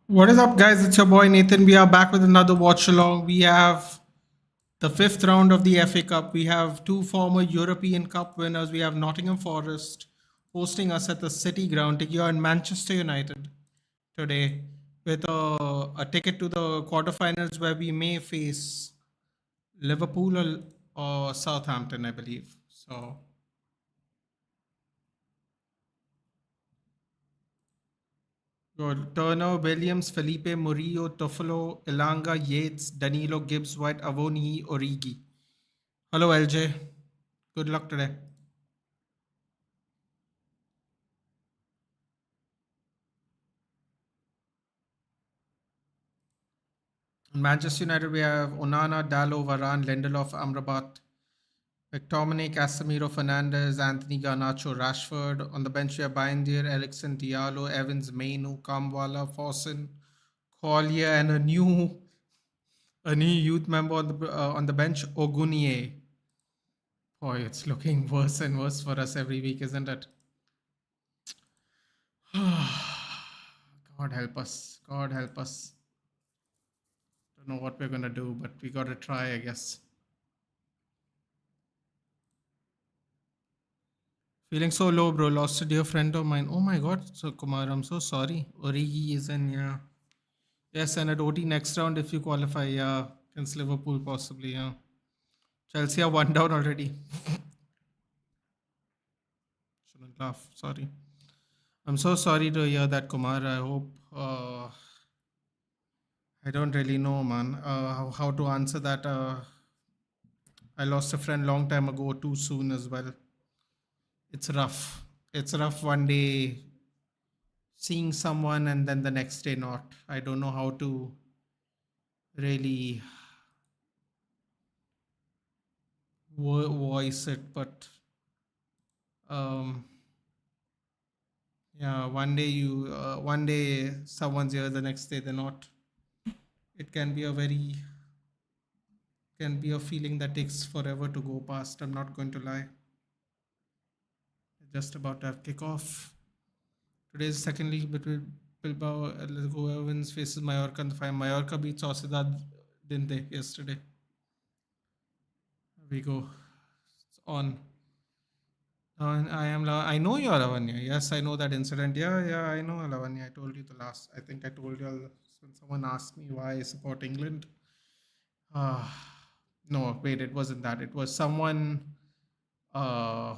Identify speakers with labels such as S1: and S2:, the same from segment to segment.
S1: What is up, guys? It's your boy Nathan. We are back with another watch along. We have the fifth round of the FA Cup. We have two former European Cup winners. We have Nottingham Forest hosting us at the City Ground here in Manchester United today with a ticket to the quarterfinals where we may face Liverpool or Southampton, I believe. So Turner, Williams, Felipe, Murillo, Toffolo, Elanga, Yates, Danilo, Gibbs, White, Avoni, Origi. Hello, LJ. Good luck today. In Manchester United, we have Onana, Dallo, Varane, Lindelof, Amrabat, McTominay, Casemiro, Fernandez, Anthony Garnacho, Rashford. On the bench, we have Bindier, Eriksen, Diallo, Evans, Mainu, Kamwala, Fossen, Collier, and a new youth member on the bench, Ogunie. Boy, it's looking worse and worse for us every week, isn't it? God help us. God help us. Don't know what we're gonna do, but we gotta try, I guess. Feeling so low, bro. Lost a dear friend of mine. Oh my god. So Kumar, I'm so sorry. Origi is in, yeah. Yes, and at OT next round if you qualify, yeah. Against Liverpool possibly, yeah. Chelsea are one down already. Shouldn't laugh. Sorry. I'm so sorry to hear that, Kumar. I hope I don't really know, man. How to answer that. I lost a friend long time ago, too soon as well. It's rough. It's rough one day seeing someone and then the next day not. I don't know how to really voice it, but um, yeah, one day someone's here, the next day they're not. It can be a feeling that takes forever to go past. I'm not going to lie. Just about to have kickoff. Today's second league between Bilbao and Atletico wins faces Mallorca in the final. Mallorca beat Sociedad, didn't they, yesterday? Here we go. It's on. I know you're Lavanya. Yes, I know that incident. Yeah, I know Lavanya. I told you I think I told you when someone asked me why I support England. Uh, no, wait, it wasn't that. It was someone uh,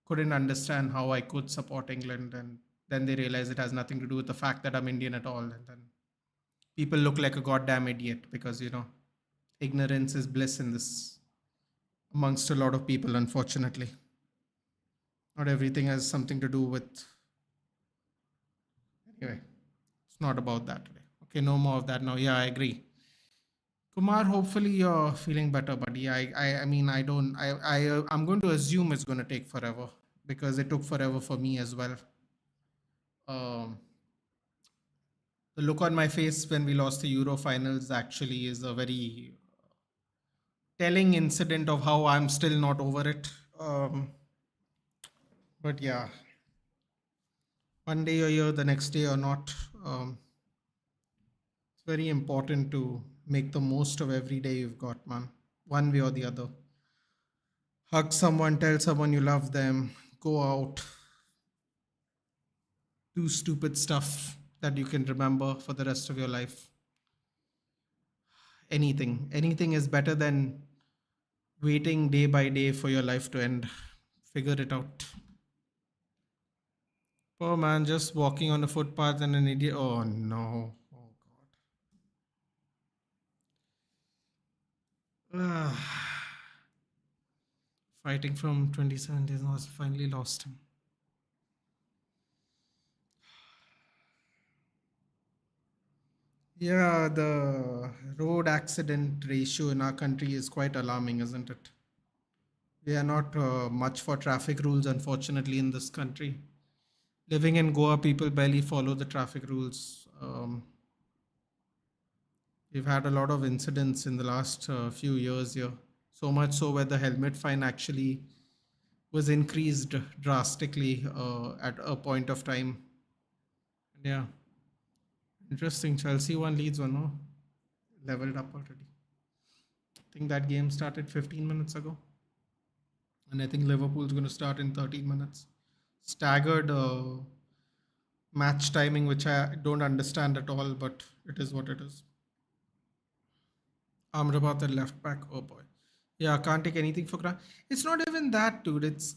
S1: couldn't understand how I could support England, and then they realized it has nothing to do with the fact that I'm Indian at all. And then people look like a goddamn idiot because, ignorance is bliss in this amongst a lot of people, unfortunately. Not everything has something to do with. Anyway, it's not about that today. Okay, no more of that now. Yeah, I agree. Kumar, hopefully you're feeling better, buddy. I mean, I don't. I'm going to assume it's going to take forever because it took forever for me as well. Um, the look on my face when we lost the Euro finals actually is a very telling incident of how I'm still not over it. But yeah, one day you're here, the next day or not. It's very important to make the most of every day you've got, man. One way or the other. Hug someone, tell someone you love them, go out, do stupid stuff that you can remember for the rest of your life. Anything is better than waiting day by day for your life to end. Figure it out. Poor man just walking on a footpath and an idiot. Oh no. Oh god. Fighting from 2017 was finally lost him. Yeah, the road accident ratio in our country is quite alarming, isn't it? We are not much for traffic rules, unfortunately, in this country. Living in Goa, people barely follow the traffic rules. We've had a lot of incidents in the last few years here. So much so where the helmet fine actually was increased drastically at a point of time. Yeah. Interesting. Chelsea won, Leeds won, no? Leveled up already. I think that game started 15 minutes ago. And I think Liverpool's going to start in 13 minutes. Staggered match timing, which I don't understand at all, but it is what it is. Amrabat at left back. Oh boy. Yeah, can't take anything for granted. It's not even that, dude. It's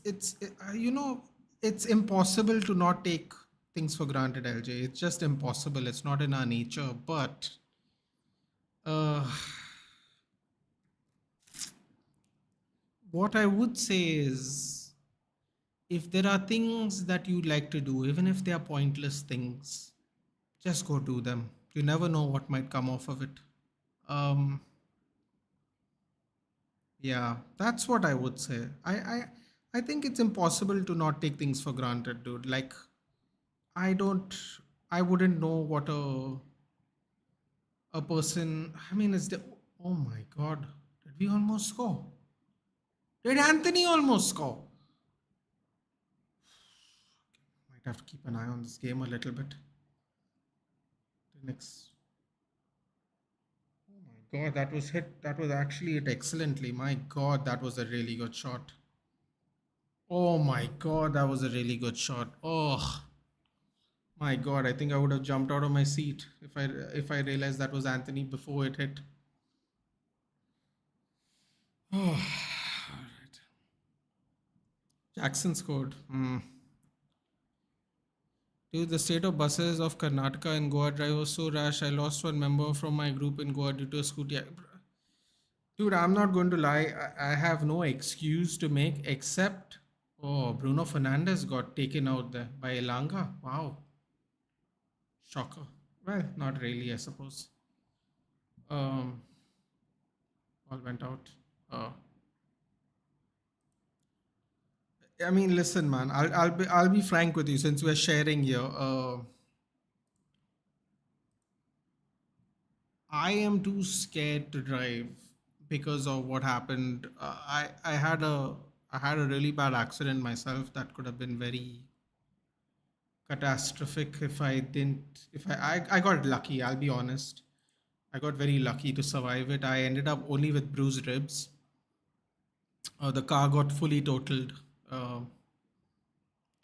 S1: impossible to not take things for granted, LJ. It's just impossible. It's not in our nature. But uh, what I would say is, if there are things that you like to do, even if they are pointless things, just go do them. You never know what might come off of it. Um, Yeah, that's what I would say. I think it's impossible to not take things for granted, dude. Like I don't I wouldn't know what a person I mean is the oh my god. Did we almost score? Did Anthony almost score? Might have to keep an eye on this game a little bit. The next Oh my god, that was hit. That was actually hit excellently. My god, that was a really good shot. Oh my god, that was a really good shot. Oh, my God, I think I would have jumped out of my seat if I realized that was Anthony before it hit. Oh, all right. Jackson scored. Dude, the state of buses of Karnataka and Goa drive was so rash. I lost one member from my group in Goa due to a scooty. Dude, I'm not going to lie. I have no excuse to make except, oh, Bruno Fernandes got taken out there by Elanga. Wow, shocker. Well, not really, I suppose. Um, all went out. Uh, I mean, listen, man. I'll be frank with you since we're sharing here. I am too scared to drive because of what happened. I had a really bad accident myself that could have been very catastrophic if I didn't. If I got lucky. I'll be honest. I got very lucky to survive it. I ended up only with bruised ribs. The car got fully totaled. Uh,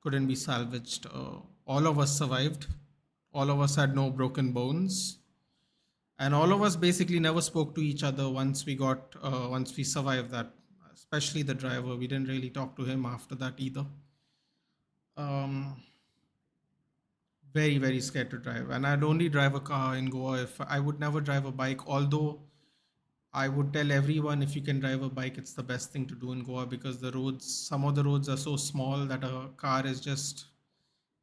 S1: couldn't be salvaged. All of us survived. All of us had no broken bones, and all of us basically never spoke to each other once we survived that. Especially the driver, we didn't really talk to him after that either. Um, very very scared to drive, and I'd only drive a car in Goa. If I would never drive a bike, although I would tell everyone if you can drive a bike, it's the best thing to do in Goa because some of the roads are so small that a car is just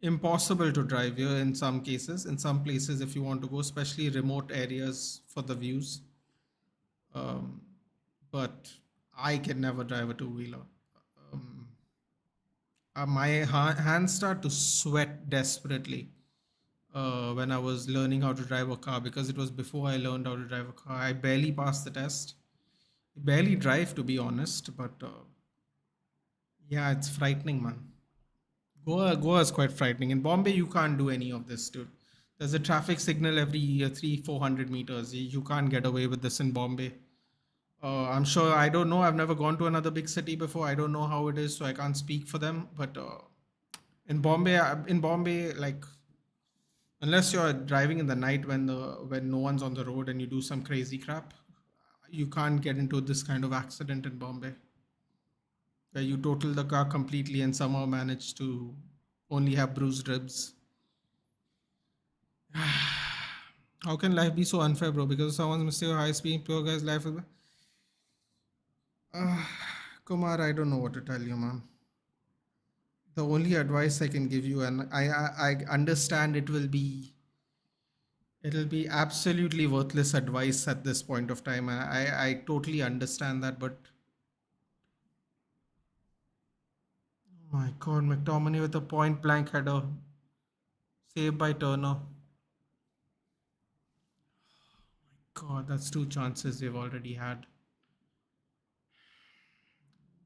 S1: impossible to drive here in some cases. In some places, if you want to go, especially remote areas for the views. Um, but I can never drive a two wheeler. Um, my hands start to sweat desperately when I was learning how to drive a car because it was before I learned how to drive a car. I barely passed the test. Barely drive, to be honest, but yeah, it's frightening, man. Goa is quite frightening. In Bombay, you can't do any of this, dude. There's a traffic signal every 300-400 meters. You can't get away with this in Bombay. I'm sure. I don't know. I've never gone to another big city before. I don't know how it is, so I can't speak for them. But in Bombay, like unless you're driving in the night when no one's on the road and you do some crazy crap, you can't get into this kind of accident in Bombay where you total the car completely and somehow manage to only have bruised ribs. How can life be so unfair, bro? Because of someone's mistake or high speed, poor guy's life is. Uh, Kumar, I don't know what to tell you, man. The only advice I can give you, and I understand it'll be absolutely worthless advice at this point of time. I totally understand that, but oh my God, McTominay with a point blank header, saved by Turner. God, that's two chances they've already had.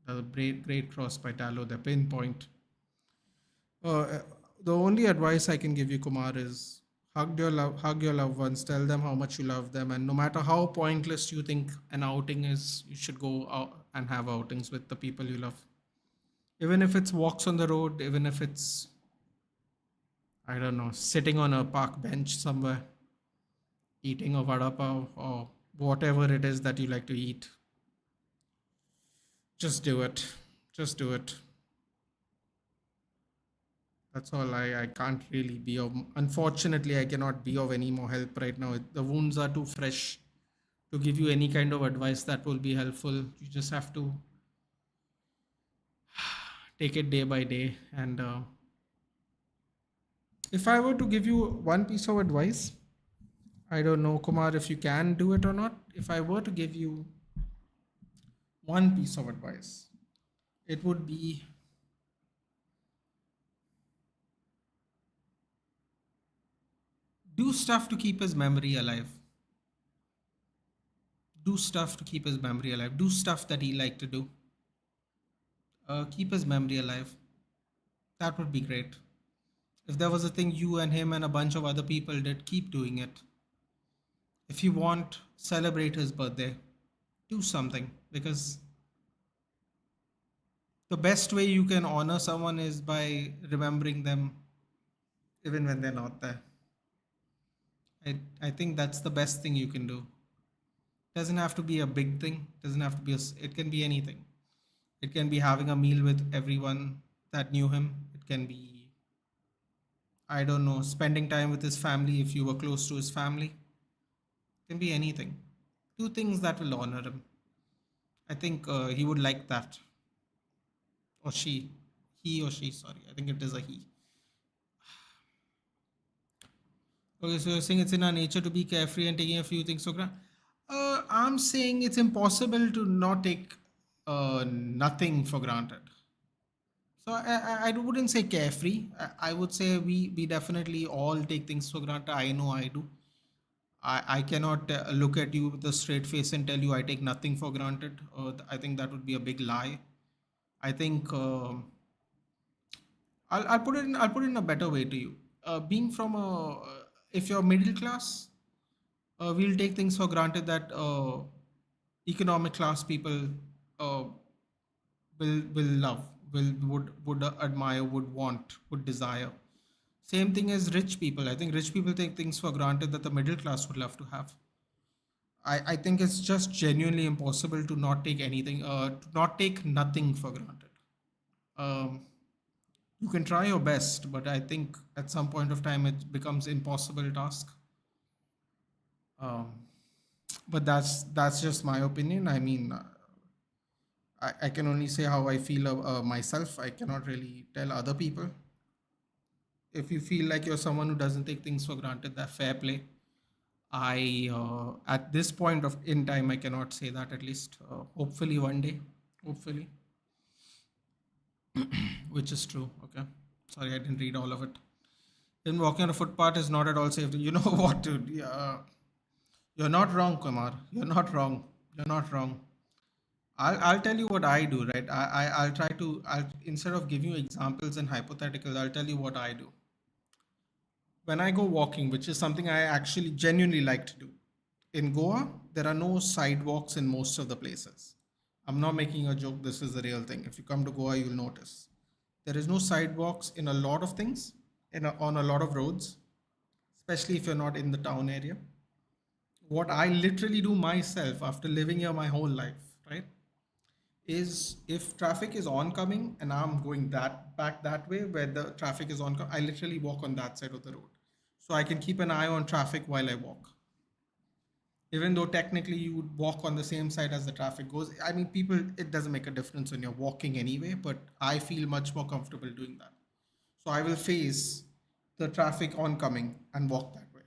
S1: The great cross by Dallo, the pinpoint. Uh, the only advice I can give you, Kumar, is Hug your loved ones, tell them how much you love them, and no matter how pointless you think an outing is, you should go out and have outings with the people you love. Even if it's walks on the road, even if it's, I don't know, sitting on a park bench somewhere, eating a vada pav or whatever it is that you like to eat. Just do it. Just do it. That's all. I can't really be of, unfortunately, I cannot be of any more help right now. The wounds are too fresh to give you any kind of advice that will be helpful. You just have to take it day by day. And if I were to give you one piece of advice, I don't know, Kumar, if you can do it or not. If I were to give you one piece of advice, it would be do stuff to keep his memory alive. Do stuff to keep his memory alive. Do stuff that he liked to do. Keep his memory alive. That would be great. If there was a thing you and him and a bunch of other people did, keep doing it. If you want, celebrate his birthday. Do something, because the best way you can honor someone is by remembering them even when they're not there. I think that's the best thing you can do. Doesn't have to be a big thing. Doesn't have to be it can be anything. It can be having a meal with everyone that knew him. It can be, I don't know, spending time with his family if you were close to his family. It can be anything. Do things that will honor him. I think he would like that. Or she. He or she, sorry. I think it is a he. Okay, so you're saying it's in our nature to be carefree and taking a few things for granted. I'm saying it's impossible to not take nothing for granted. So I wouldn't say carefree. I would say we definitely all take things for granted. I know I do. I cannot look at you with a straight face and tell you I take nothing for granted. I think that would be a big lie. I think I'll put it in a better way to you. Being from a if you're middle class, we'll take things for granted that economic class people uh, will love, would admire, would want, would desire. Same thing as rich people. I think rich people take things for granted that the middle class would love to have. I think it's just genuinely impossible to not take anything, to not take nothing for granted. Um, you can try your best, but I think at some point of time it becomes impossible task. Um, but that's just my opinion. I mean, I can only say how I feel myself. I cannot really tell other people. If you feel like you're someone who doesn't take things for granted, that fair play. I at this point of in time, I cannot say that, at least. Hopefully one day, hopefully, which is true. Okay, sorry, I didn't read all of it. Then walking on a footpath is not at all safe. You know what, dude? Yeah, you're not wrong, Kumar. You're not wrong. You're not wrong. I'll tell you what I do, right? I'll try to, I'll, instead of giving you examples and hypotheticals, I'll tell you what I do. When I go walking, which is something I actually genuinely like to do. In Goa, there are no sidewalks in most of the places. I'm not making a joke, this is the real thing. If you come to Goa, you'll notice. There is no sidewalks in a lot of things, on a lot of roads, especially if you're not in the town area. What I literally do myself after living here my whole life, right, is if traffic is oncoming and I'm going that back that way where the traffic is on, I literally walk on that side of the road. So I can keep an eye on traffic while I walk. Even though technically you would walk on the same side as the traffic goes. I mean, people, it doesn't make a difference when you're walking anyway, but I feel much more comfortable doing that. So I will face the traffic oncoming and walk that way.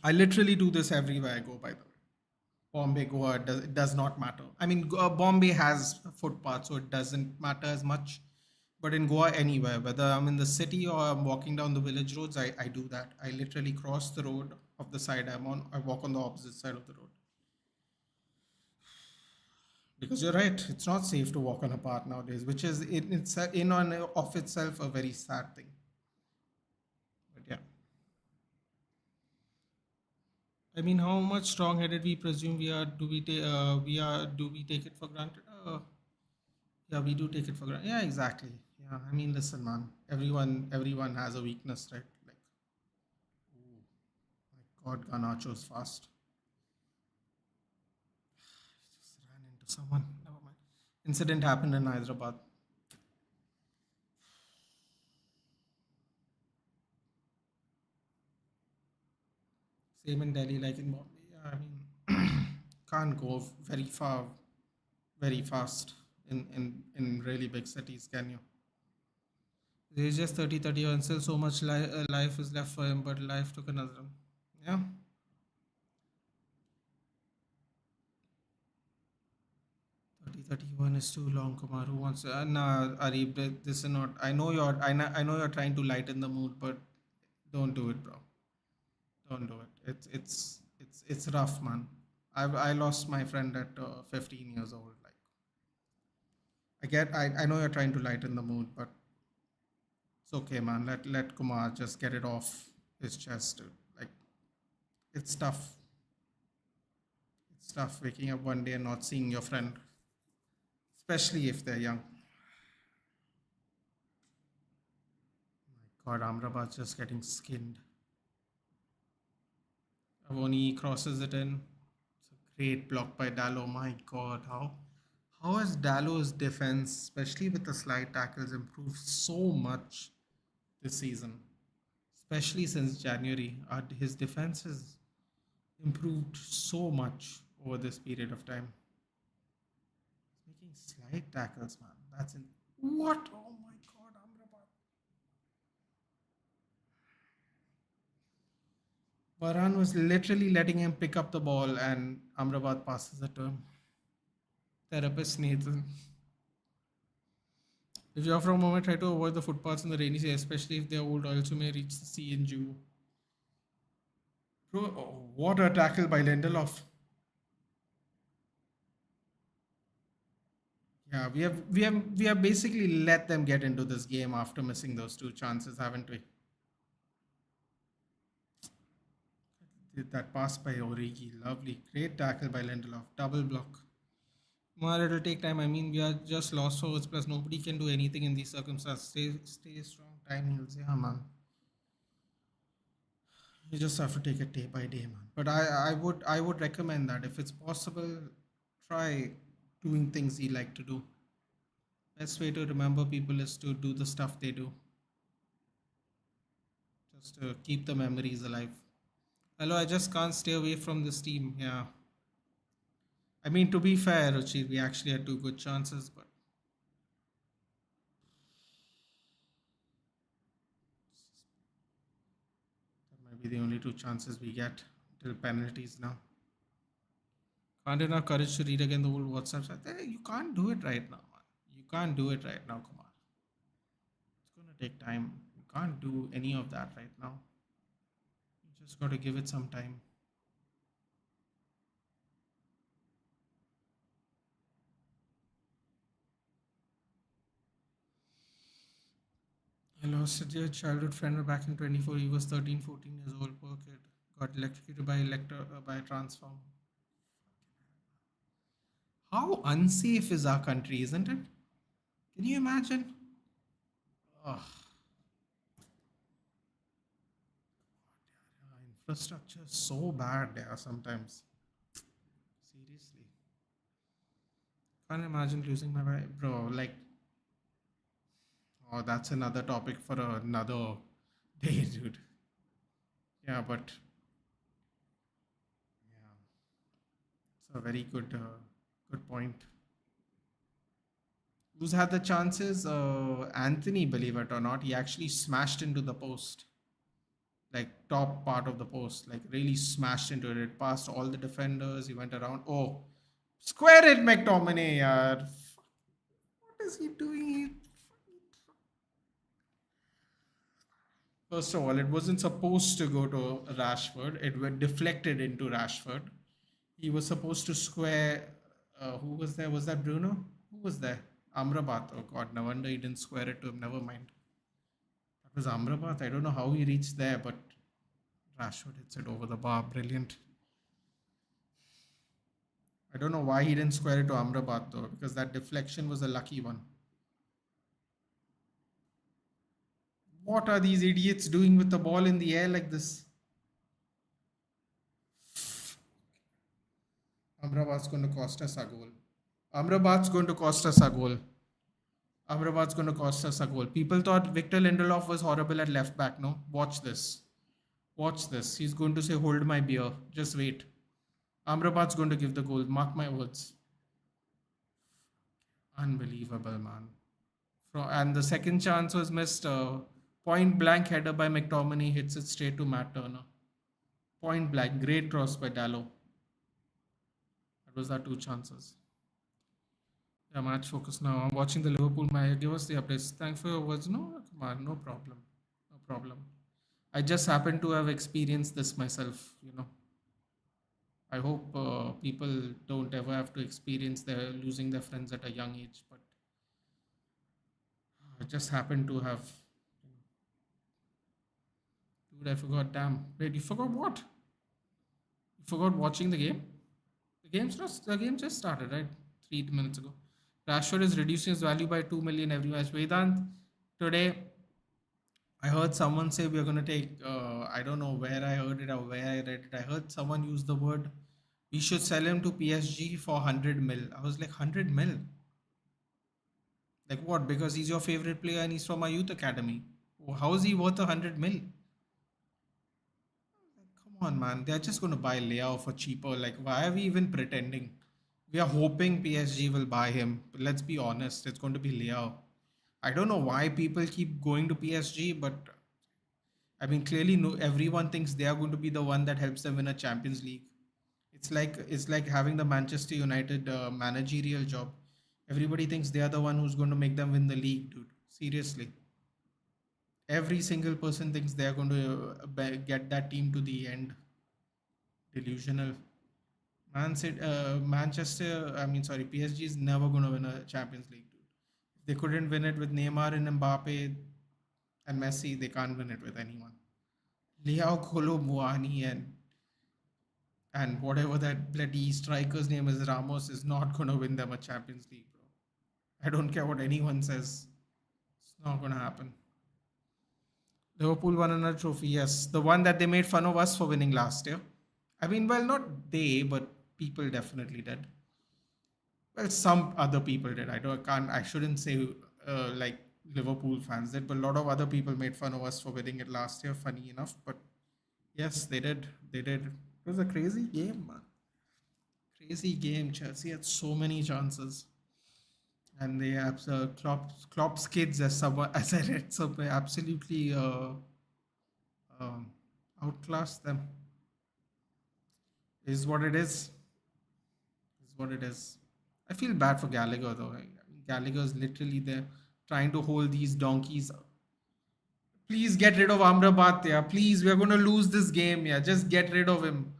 S1: I literally do this everywhere I go, by the way. Bombay, Goa, it does not matter. I mean, Bombay has footpaths, so it doesn't matter as much. But in Goa, anywhere, whether I'm in the city or I'm walking down the village roads, I do that. I literally cross the road of the side I'm on. I walk on the opposite side of the road. Because you're right, it's not safe to walk on a path nowadays, which is in and of itself a very sad thing. But yeah. I mean, how much strong-headed we presume we are? Do we take it for granted? Yeah, we do take it for granted. Yeah, exactly. Yeah, I mean, listen, man. Everyone has a weakness, right? Like, my God, Ganacho's fast. Just ran into someone. Never mind. Incident happened in Hyderabad. Same in Delhi, like in Bombay. Yeah, I mean, can't go very far, very fast in really big cities, can you? He's just 30, and still so much life is left for him, but life took another. Yeah. 30, 31 is too long, Kumar. Who wants? Nah, Arif, this is not. I know you're trying to lighten the mood, but don't do it, bro. Don't do it. It's rough, man. I lost my friend at 15 years old. Like, I know you're trying to lighten the mood, but it's okay, man. Let Kumar just get it off his chest, dude. Like, it's tough. It's tough waking up one day and not seeing your friend, especially if they're young. My God, Amrabat's just getting skinned. Avoni crosses it in. It's a great block by Dallo. My God, how has Dallo's defense, especially with the slide tackles, improved so much this season? Especially since January, his defense has improved so much over this period of time. He's making slide tackles, man. That's in what? Oh my God, Amrabat. Varane was literally letting him pick up the ball, and Amrabat passes it to him. Therapist Nathan. If you are for a moment, try to avoid the footpaths in the rainy season, especially if they are old, or else you may reach the sea in June. Bro, oh, what a tackle by Lindelof. Yeah, we have basically let them get into this game after missing those two chances, haven't we? That pass by Origi, lovely, great tackle by Lindelof, double block. Well, it'll take time. I mean, we are just lost forwards, plus nobody can do anything in these circumstances. Stay strong. Time heals. Yeah, man. You just have to take it day by day, man. But I would recommend that if it's possible, try doing things you like to do. Best way to remember people is to do the stuff they do, just to keep the memories alive. Hello, I just can't stay away from this team. Yeah, I mean, to be fair, Ruchi, we actually had two good chances, but that might be the only two chances we get till penalties now. Can't enough courage to read again the old WhatsApp chat. Hey, you can't do it right now, man. You can't do it right now, Kumar. It's gonna take time. You can't do any of that right now. You just gotta give it some time. I lost a dear childhood friend back in 24. He was 13, 14 years old. Poor kid. Got electrocuted by a transform. How unsafe is our country, isn't it? Can you imagine? Oh, infrastructure is so bad there sometimes. Seriously. Can't imagine losing my wife. Bro, like, oh, that's another topic for another day, dude. Yeah, but yeah, it's a very good point. Who's had the chances? Anthony, believe it or not, he actually smashed into the post, like top part of the post, like really smashed into it. It passed all the defenders. He went around. Oh, square it, McTominay. Yaar. What is he doing? First of all, it wasn't supposed to go to Rashford. It went deflected into Rashford. He was supposed to square. Who was there? Was that Bruno? Who was there? Amrabat. Oh God, no wonder he didn't square it to him. Never mind. That was Amrabat. I don't know how he reached there, but Rashford hits it over the bar. Brilliant. I don't know why he didn't square it to Amrabat though, because that deflection was a lucky one. What are these idiots doing with the ball in the air like this? Amrabat's going to cost us a goal. Amrabat's going to cost us a goal. Amrabat's going to cost us a goal. People thought Victor Lindelof was horrible at left back. No, watch this. Watch this. He's going to say, "Hold my beer." Just wait. Amrabat's going to give the goal. Mark my words. Unbelievable, man. And the second chance was missed. Point blank header by McTominay hits it straight to Matt Turner. Point blank. Great cross by Dallo. That was our two chances. Yeah, match focus now. I'm watching the Liverpool match. Give us the updates. Thanks for your words. No, come on, no problem. No problem. I just happen to have experienced this myself, you know. I hope people don't ever have to experience their losing their friends at a young age, but I just happen to have. Dude, I forgot. Damn. Wait, you forgot what? You forgot watching the game? The game just started, right? 3 minutes ago. Rashford is reducing his value by 2 million every match. Vedant, today I heard someone say we're gonna take. I don't know where I heard it or where I read it. I heard someone use the word. We should sell him to PSG for 100 mil. I was like 100 mil. Like what? Because he's your favorite player and he's from our youth academy. How is he worth 100 mil? Come on, man. They're just gonna buy Leao for cheaper. Like why are we even pretending? We are hoping PSG will buy him. But let's be honest. It's going to be Leao. I don't know why people keep going to PSG, but I mean, clearly, no, everyone thinks they are going to be the one that helps them win a Champions League. It's like having the Manchester United managerial job. Everybody thinks they are the one who's going to make them win the league, dude. Seriously, every single person thinks they are going to get that team to the end. Delusional. Manchester. I mean, sorry, PSG is never going to win a Champions League, dude. If they couldn't win it with Neymar and Mbappe and Messi, they can't win it with anyone. Liao Kolo Muani and whatever that bloody striker's name is, Ramos, is not going to win them a Champions League, bro. I don't care what anyone says. It's not going to happen. Liverpool won another trophy, yes. The one that they made fun of us for winning last year. I mean, well, not they, but people definitely did. Well, some other people did. I shouldn't say like Liverpool fans did, but a lot of other people made fun of us for winning it last year, funny enough. But yes, they did. They did. It was a crazy game, man. Crazy game. Chelsea had so many chances, and they have Klopp's kids, as someone as I read, so they absolutely um, outclassed them. Is what it is. Is what it is. I feel bad for Gallagher though. I mean, Gallagher's literally there trying to hold these donkeys. Please get rid of Amrabat, yeah. Please, we're gonna lose this game, yeah. Just get rid of him.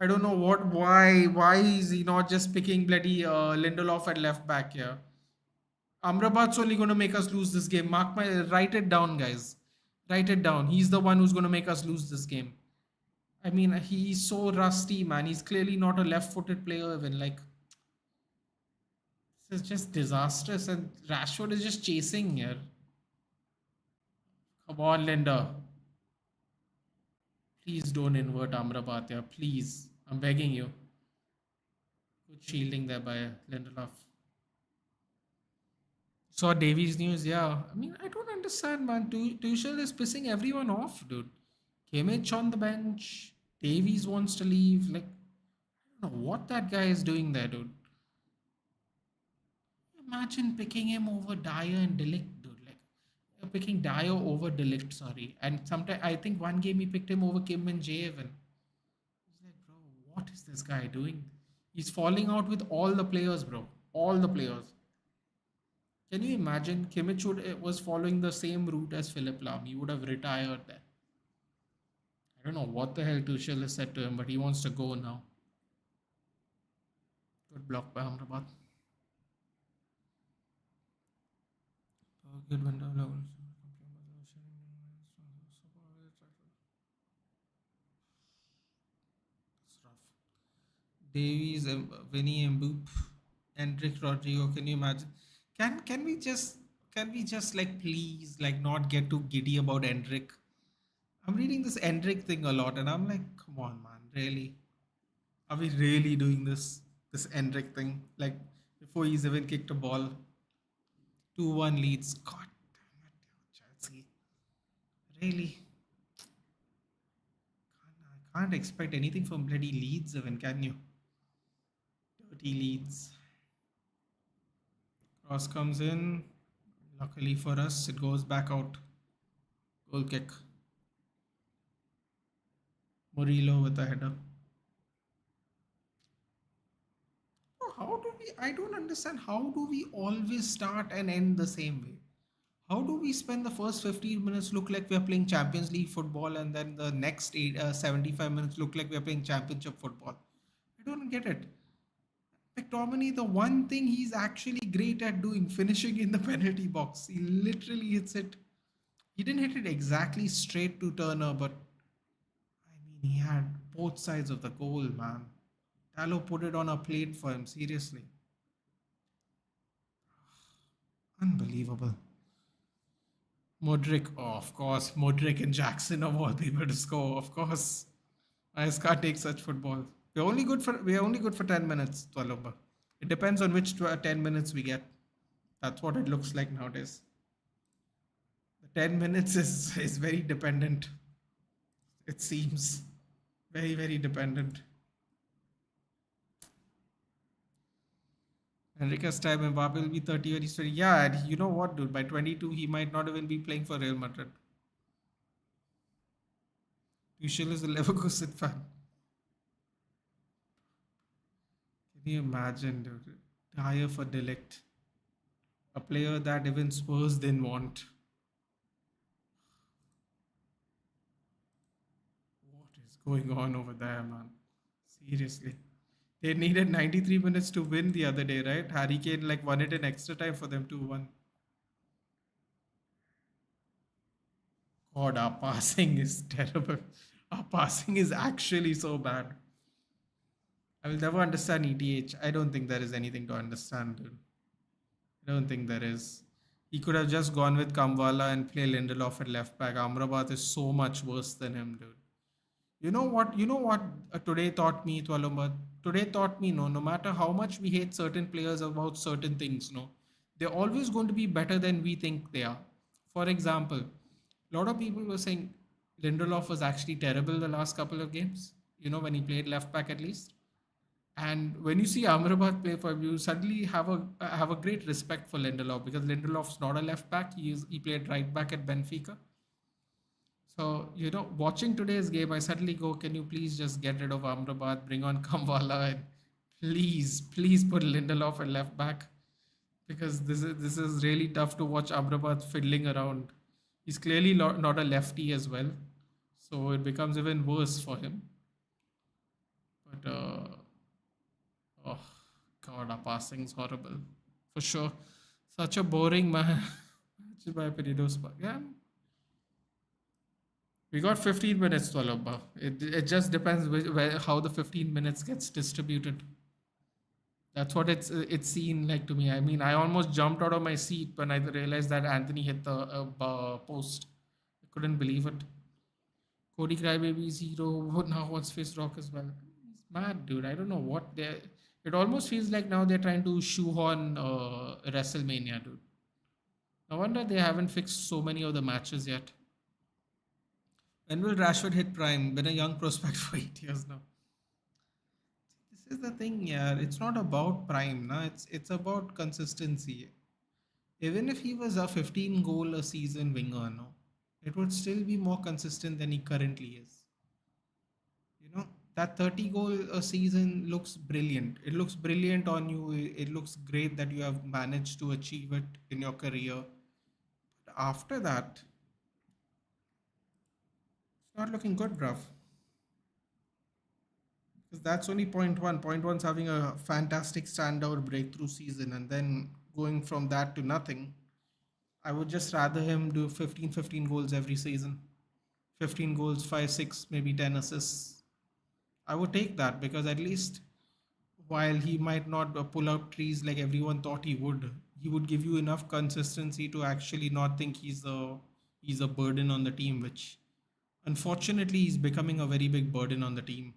S1: I don't know why is he not just picking bloody Lindelof at left back here? Amrabat's only going to make us lose this game. Write it down, guys. Write it down. He's the one who's going to make us lose this game. I mean, he's so rusty, man. He's clearly not a left-footed player even. Like, this is just disastrous. And Rashford is just chasing here. Come on, Linda. Please don't invert Amrabat here. Please. I'm begging you. Good shielding there by Lindelof. Saw Davies news, yeah. I mean, I don't understand, man. Tuchel is pissing everyone off, dude. Kimmich on the bench. Davies wants to leave. Like, I don't know what that guy is doing there, dude. Imagine picking him over Dyer and Delict, dude. Like, you're picking Dyer over Delict, sorry. And sometimes I think one game he picked him over Kim and Jay even. He's like, bro, what is this guy doing? He's falling out with all the players, bro. All the players. Can you imagine Kimmich was following the same route as Philip Lahm? He would have retired there. I don't know what the hell Tuchel has said to him, but he wants to go now. Good block by Amrabat. Good window levels. It's rough. Davies, Vinny Mboop, Hendrik Rodrigo. Can you imagine? Can we just like please like not get too giddy about Hendrik? I'm reading this Hendrik thing a lot, and I'm like, come on, man, really? Are we really doing this Hendrik thing? Like before he's even kicked a ball, 2-1 leads. God damn it, Chelsea. Really? I can't expect anything from bloody Leeds even, can you? Dirty Leeds. Cross comes in. Luckily for us, it goes back out. Goal kick. Murillo with a header. How do we? I don't understand. How do we always start and end the same way? How do we spend the first 15 minutes look like we're playing Champions League football, and then the next 75 minutes look like we're playing Championship football? I don't get it. McTominay, the one thing he's actually great at doing, finishing in the penalty box. He literally hits it. He didn't hit it exactly straight to Turner, but I mean, he had both sides of the goal, man. Tallow put it on a plate for him, seriously. Unbelievable. Modric, oh, of course. Modric and Jackson of all people to score, of course. I just can't take such football. We're only good for 10 minutes, Twalumba. It depends on which 10 minutes we get. That's what it looks like nowadays. The 10 minutes is very dependent. It seems very, very dependent. Enrique's time Mbappe will be 30 when he's 20. Yeah, and you know what, dude? By 22, he might not even be playing for Real Madrid. Tuchel is a Leverkusen fan. Can you imagine, dude? Hire for Delict, a player that even Spurs didn't want. What is going on over there, man? Seriously. They needed 93 minutes to win the other day, right? Harry Kane like won it in extra time for them to win. God, our passing is terrible. Our passing is actually so bad. I will never understand ETH. I don't think there is anything to understand, dude. I don't think there is. He could have just gone with Kamwala and play Lindelof at left back. Amrabat is so much worse than him, dude. You know what? You know what today taught me, Twalumba? Today taught me, no matter how much we hate certain players about certain things, no, they're always going to be better than we think they are. For example, a lot of people were saying Lindelof was actually terrible the last couple of games, when he played left back at least. And when you see Amrabat play for him, you suddenly have a great respect for Lindelof because Lindelof's not a left back. He played right back at Benfica. So, watching today's game, I suddenly go, can you please just get rid of Amrabat, bring on Kamwala, and please put Lindelof at left back because this is really tough to watch Amrabat fiddling around. He's clearly not a lefty as well, so it becomes even worse for him. But oh God, our passing's horrible for sure. Such a boring man. By Pedidos, yeah. We got 15 minutes, Twalaba. It just depends how the 15 minutes gets distributed. That's what it's seen like to me. I mean, I almost jumped out of my seat when I realized that Anthony hit the post. I couldn't believe it. Cody Crybaby zero now wants face rock as well. He's mad, dude. I don't know what they. It almost feels like now they're trying to shoehorn WrestleMania, dude. No wonder they haven't fixed so many of the matches yet. When will Rashford hit prime? Been a young prospect for 8 years now. This is the thing, yeah. It's not about prime, na. It's about consistency. Even if he was a 15 goal a season winger, no, it would still be more consistent than he currently is. That 30 goal a season looks brilliant. It looks brilliant on you. It looks great that you have managed to achieve it in your career. But after that, it's not looking good, bruv. Because that's only point one. Point one's having a fantastic standout breakthrough season and then going from that to nothing. I would just rather him do 15 goals every season. 15 goals, 5, 6, maybe 10 assists. I would take that because at least while he might not pull out trees like everyone thought he would give you enough consistency to actually not think he's a burden on the team, which unfortunately he's becoming a very big burden on the team.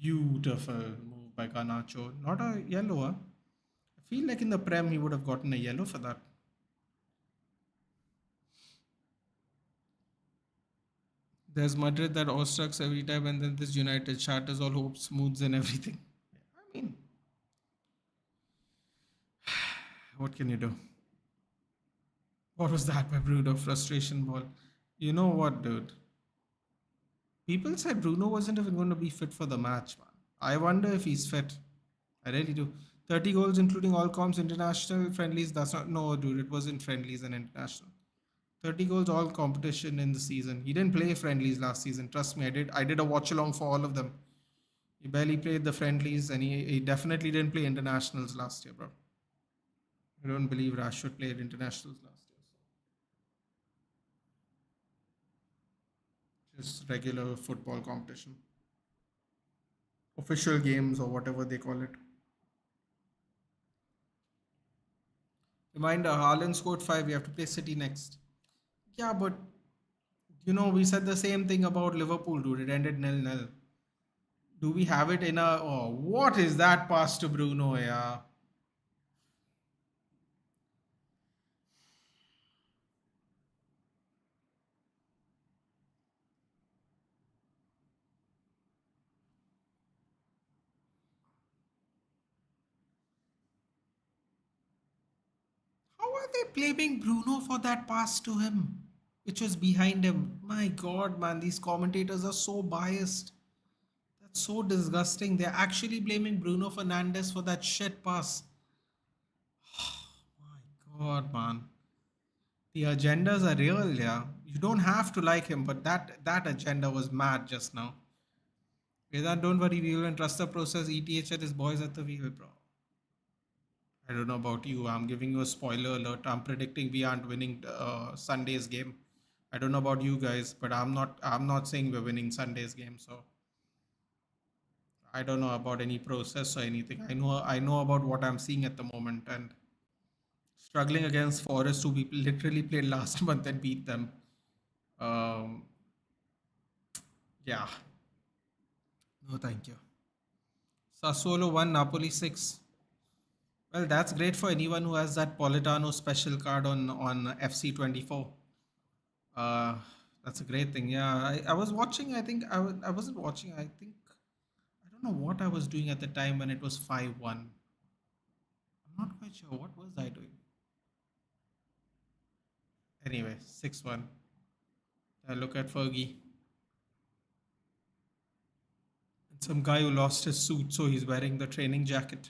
S1: Beautiful move by Garnacho. Not a yellow, huh? I feel like in the Prem he would have gotten a yellow for that. There's Madrid that awestrucks every time, and then this United shatters all hopes, moods, and everything. I mean, what can you do? What was that by Bruno? Frustration ball. You know what, dude? People said Bruno wasn't even going to be fit for the match, man. I wonder if he's fit. I really do. 30 goals, including all comps, international friendlies. That's not. No, dude, it wasn't friendlies and international. 30 goals, all competition in the season. He didn't play friendlies last season. Trust me, I did. I did a watch along for all of them. He barely played the friendlies, and he definitely didn't play internationals last year, bro. I don't believe Rashford played internationals last year. So just regular football competition, official games or whatever they call it. Reminder: Haaland scored 5. We have to play City next. Yeah, but we said the same thing about Liverpool, dude. It ended 0-0. Do we have it in a? Oh, what is that pass to Bruno? Yeah. How are they blaming Bruno for that pass to him, which was behind him? My God, man, these commentators are so biased. That's so disgusting. They're actually blaming Bruno Fernandes for that shit pass. My God, man. The agendas are real, yeah. You don't have to like him, but that agenda was mad just now. Vedant, don't worry, we will trust the process. ETH and his boys at the wheel, bro. I don't know about you. I'm giving you a spoiler alert. I'm predicting we aren't winning Sunday's game. I don't know about you guys, but I'm not saying we're winning Sunday's game. So I don't know about any process or anything. I know about what I'm seeing at the moment, and struggling against Forest, who we literally played last month and beat them. Um, yeah, no, thank you. Sassuolo 1, Napoli 6. Well, that's great for anyone who has that Politano special card on FC24. Uh, that's a great thing. Yeah, I was watching. I think I wasn't watching. I think I don't know what I was doing at the time when it was 5-1. I'm not quite sure. What was I doing? Anyway, 6-1. Look at Fergie. And some guy who lost his suit, so he's wearing the training jacket.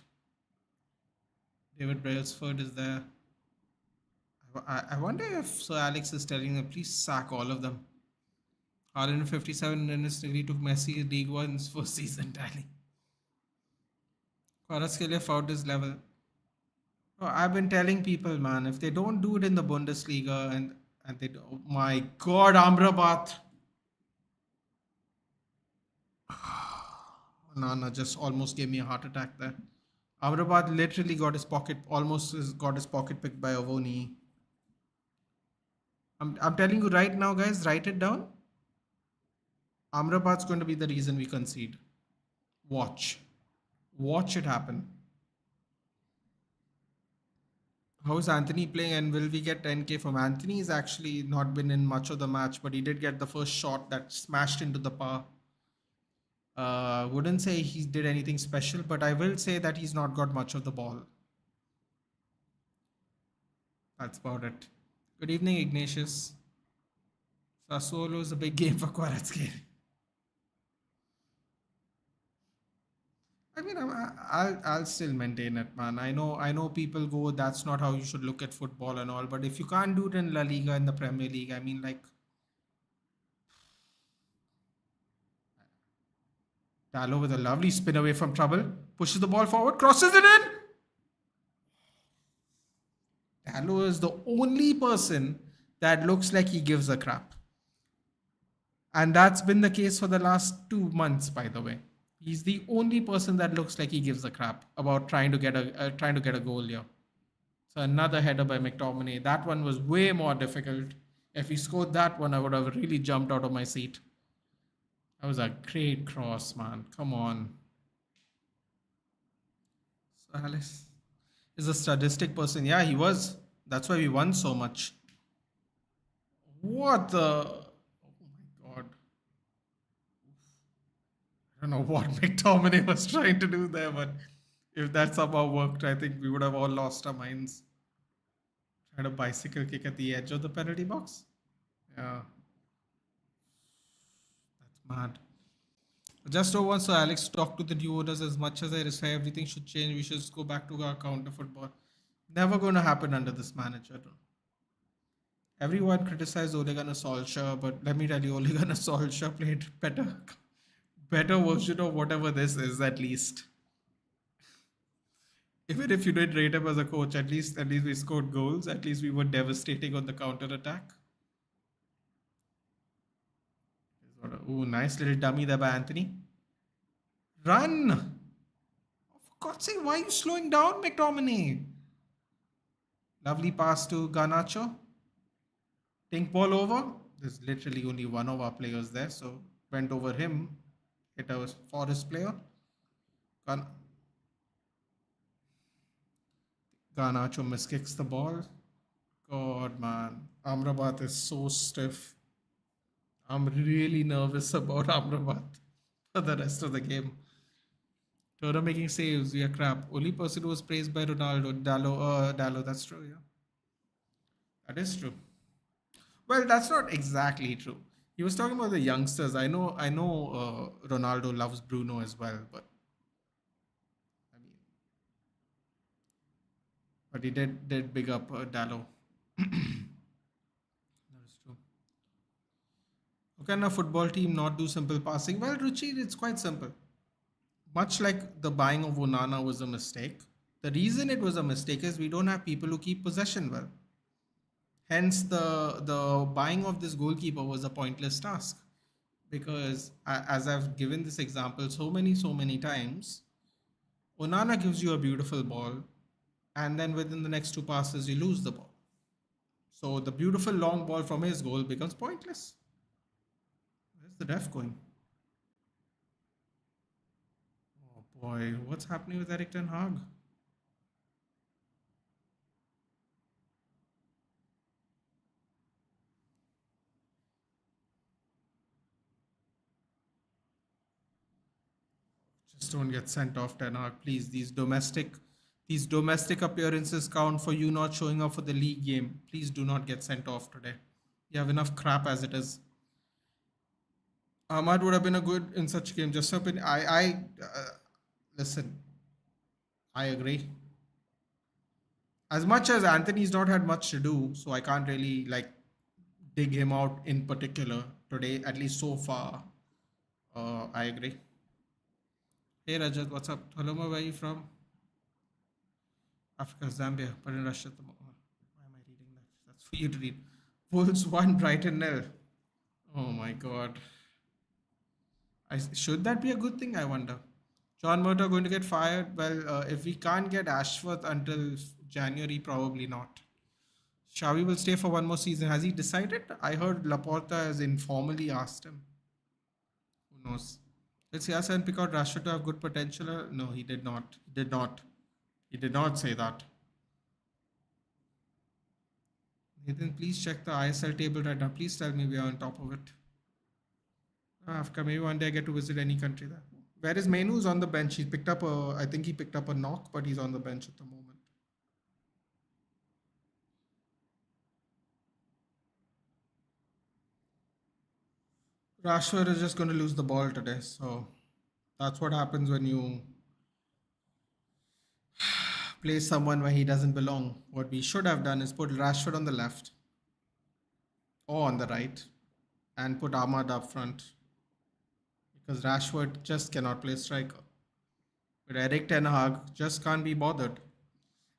S1: David Brailsford is there. I wonder if Sir Alex is telling them, please sack all of them. 157 minutes degree took Messi League One's first season tally. Kvaratskhelia found his level. Oh, I've been telling people, man, if they don't do it in the Bundesliga and they do, oh my God, Amrabat. Nana just almost gave me a heart attack there. Amrabat literally got his pocket picked by Avoni. I'm telling you right now, guys, write it down. Amrabat's going to be the reason we concede. Watch. Watch it happen. How is Anthony playing and will we get 10k from Anthony? He's actually not been in much of the match, but he did get the first shot that smashed into the bar. Wouldn't say he did anything special, but I will say that he's not got much of the ball. That's about it. Good evening, Ignatius. Sassuolo is a big game for Kvaratskhelia. I mean, I'll still maintain it, man. I know people go, that's not how you should look at football and all. But if you can't do it in La Liga and the Premier League, I mean, like, Dallo with a lovely spin away from trouble, pushes the ball forward, crosses it in. Dallo is the only person that looks like he gives a crap. And that's been the case for the last 2 months, by the way. He's the only person that looks like he gives a crap about trying to get a goal here. So another header by McTominay. That one was way more difficult. If he scored that one, I would have really jumped out of my seat. That was a great cross, man. Come on. So Alice is a statistic person. Yeah, he was. That's why we won so much. What the? Oh my god. I don't know what McTominay was trying to do there, but if that somehow worked, I think we would have all lost our minds. Tried a bicycle kick at the edge of the penalty box. Yeah, that's mad. Just don't want so Alex to talk to the new owners as much as I respect everything should change. We should just go back to our counter football. Never going to happen under this manager. Everyone criticized Ole Gunnar Solskjaer, but let me tell you, Ole Gunnar Solskjaer played better version of whatever this is at least. Even if you didn't rate him as a coach, at least we scored goals. At least we were devastating on the counter attack. Ooh, nice little dummy there by Anthony. Run! For God's sake, why are you slowing down, McTominay? Lovely pass to Garnacho. Pink ball over. There's literally only one of our players there, so went over him. Hit a Forest player. Garnacho miskicks the ball. God, man. Amrabat is so stiff. I'm really nervous about Amrabat for the rest of the game. Turner making saves, we are crap. Only person who was praised by Ronaldo, Dallo, that's true, yeah. That is true. Well, that's not exactly true. He was talking about the youngsters. I know, Ronaldo loves Bruno as well, I mean, but he did big up Dallo. That is true. How can a football team not do simple passing? Well, Ruchi, it's quite simple. Much like the buying of Onana was a mistake, the reason it was a mistake is we don't have people who keep possession well. Hence, the buying of this goalkeeper was a pointless task because, as I've given this example so many times, Onana gives you a beautiful ball, and then within the next two passes you lose the ball. So the beautiful long ball from his goal becomes pointless. Where's the ref going? Oh boy, what's happening with Erik Ten Hag? Just don't get sent off, Ten Hag, please. These domestic appearances count for you not showing up for the league game. Please do not get sent off today. You have enough crap as it is. Ahmad would have been a good in such a game. Just up in listen. I agree. As much as Anthony's not had much to do, so I can't really like dig him out in particular today. At least so far, I agree. Hey Rajat, what's up? Hello, where are you from? Africa, Zambia, but in Russia at the moment. Why am I reading that? That's for you to read. Wolves 1, Brighton nil. Oh my god. Should that be a good thing? I wonder. John Murtaugh going to get fired? Well, if we can't get Ashworth until January, probably not. Xavi will stay for one more season. Has he decided? I heard Laporta has informally asked him. Who knows? Did CR7 pick out Rashford to have good potential? No, he did not. He did not. He did not say that. Nathan, please check the ISL table right now. Please tell me we are on top of it. Africa, maybe one day I get to visit any country there. Where is Menu's on the bench? I think he picked up a knock, but he's on the bench at the moment. Rashford is just going to lose the ball today. So that's what happens when you play someone where he doesn't belong. What we should have done is put Rashford on the left or on the right and put Ahmad up front because Rashford just cannot play striker. But Erik Ten Hag just can't be bothered.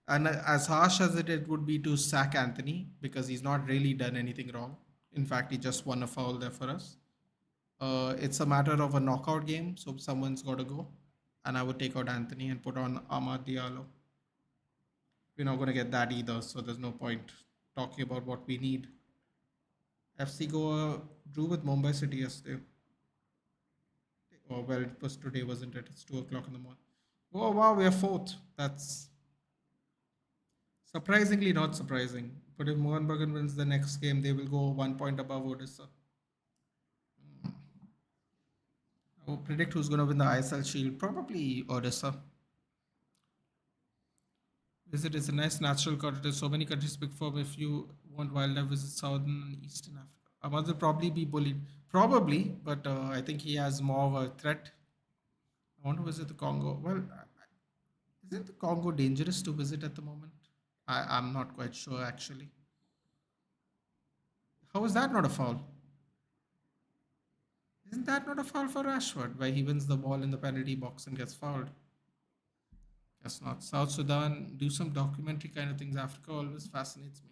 S1: And as harsh as it would be to sack Anthony because he's not really done anything wrong. In fact, he just won a foul there for us. It's a matter of a knockout game, so someone's got to go. And I would take out Anthony and put on Ahmad Diallo. We're not going to get that either, so there's no point talking about what we need. FC Goa drew with Mumbai City yesterday. Oh, well, it was today, wasn't it? It's 2 o'clock in the morning. Oh, wow, we are fourth. That's surprisingly not surprising. But if Mohan Bagan wins the next game, they will go 1 point above Odisha. I will predict who's going to win the ISL Shield. Probably Odisha. Visit is a nice natural country. There's so many countries pick from. If you want wildlife, visit Southern and Eastern Africa. Ahmad will probably be bullied. Probably, but I think he has more of a threat. I want to visit the Congo. Well, isn't the Congo dangerous to visit at the moment? I'm not quite sure actually. How is that not a foul? Isn't that not a foul for Rashford, where he wins the ball in the penalty box and gets fouled? Guess not. South Sudan, do some documentary kind of things. Africa always fascinates me.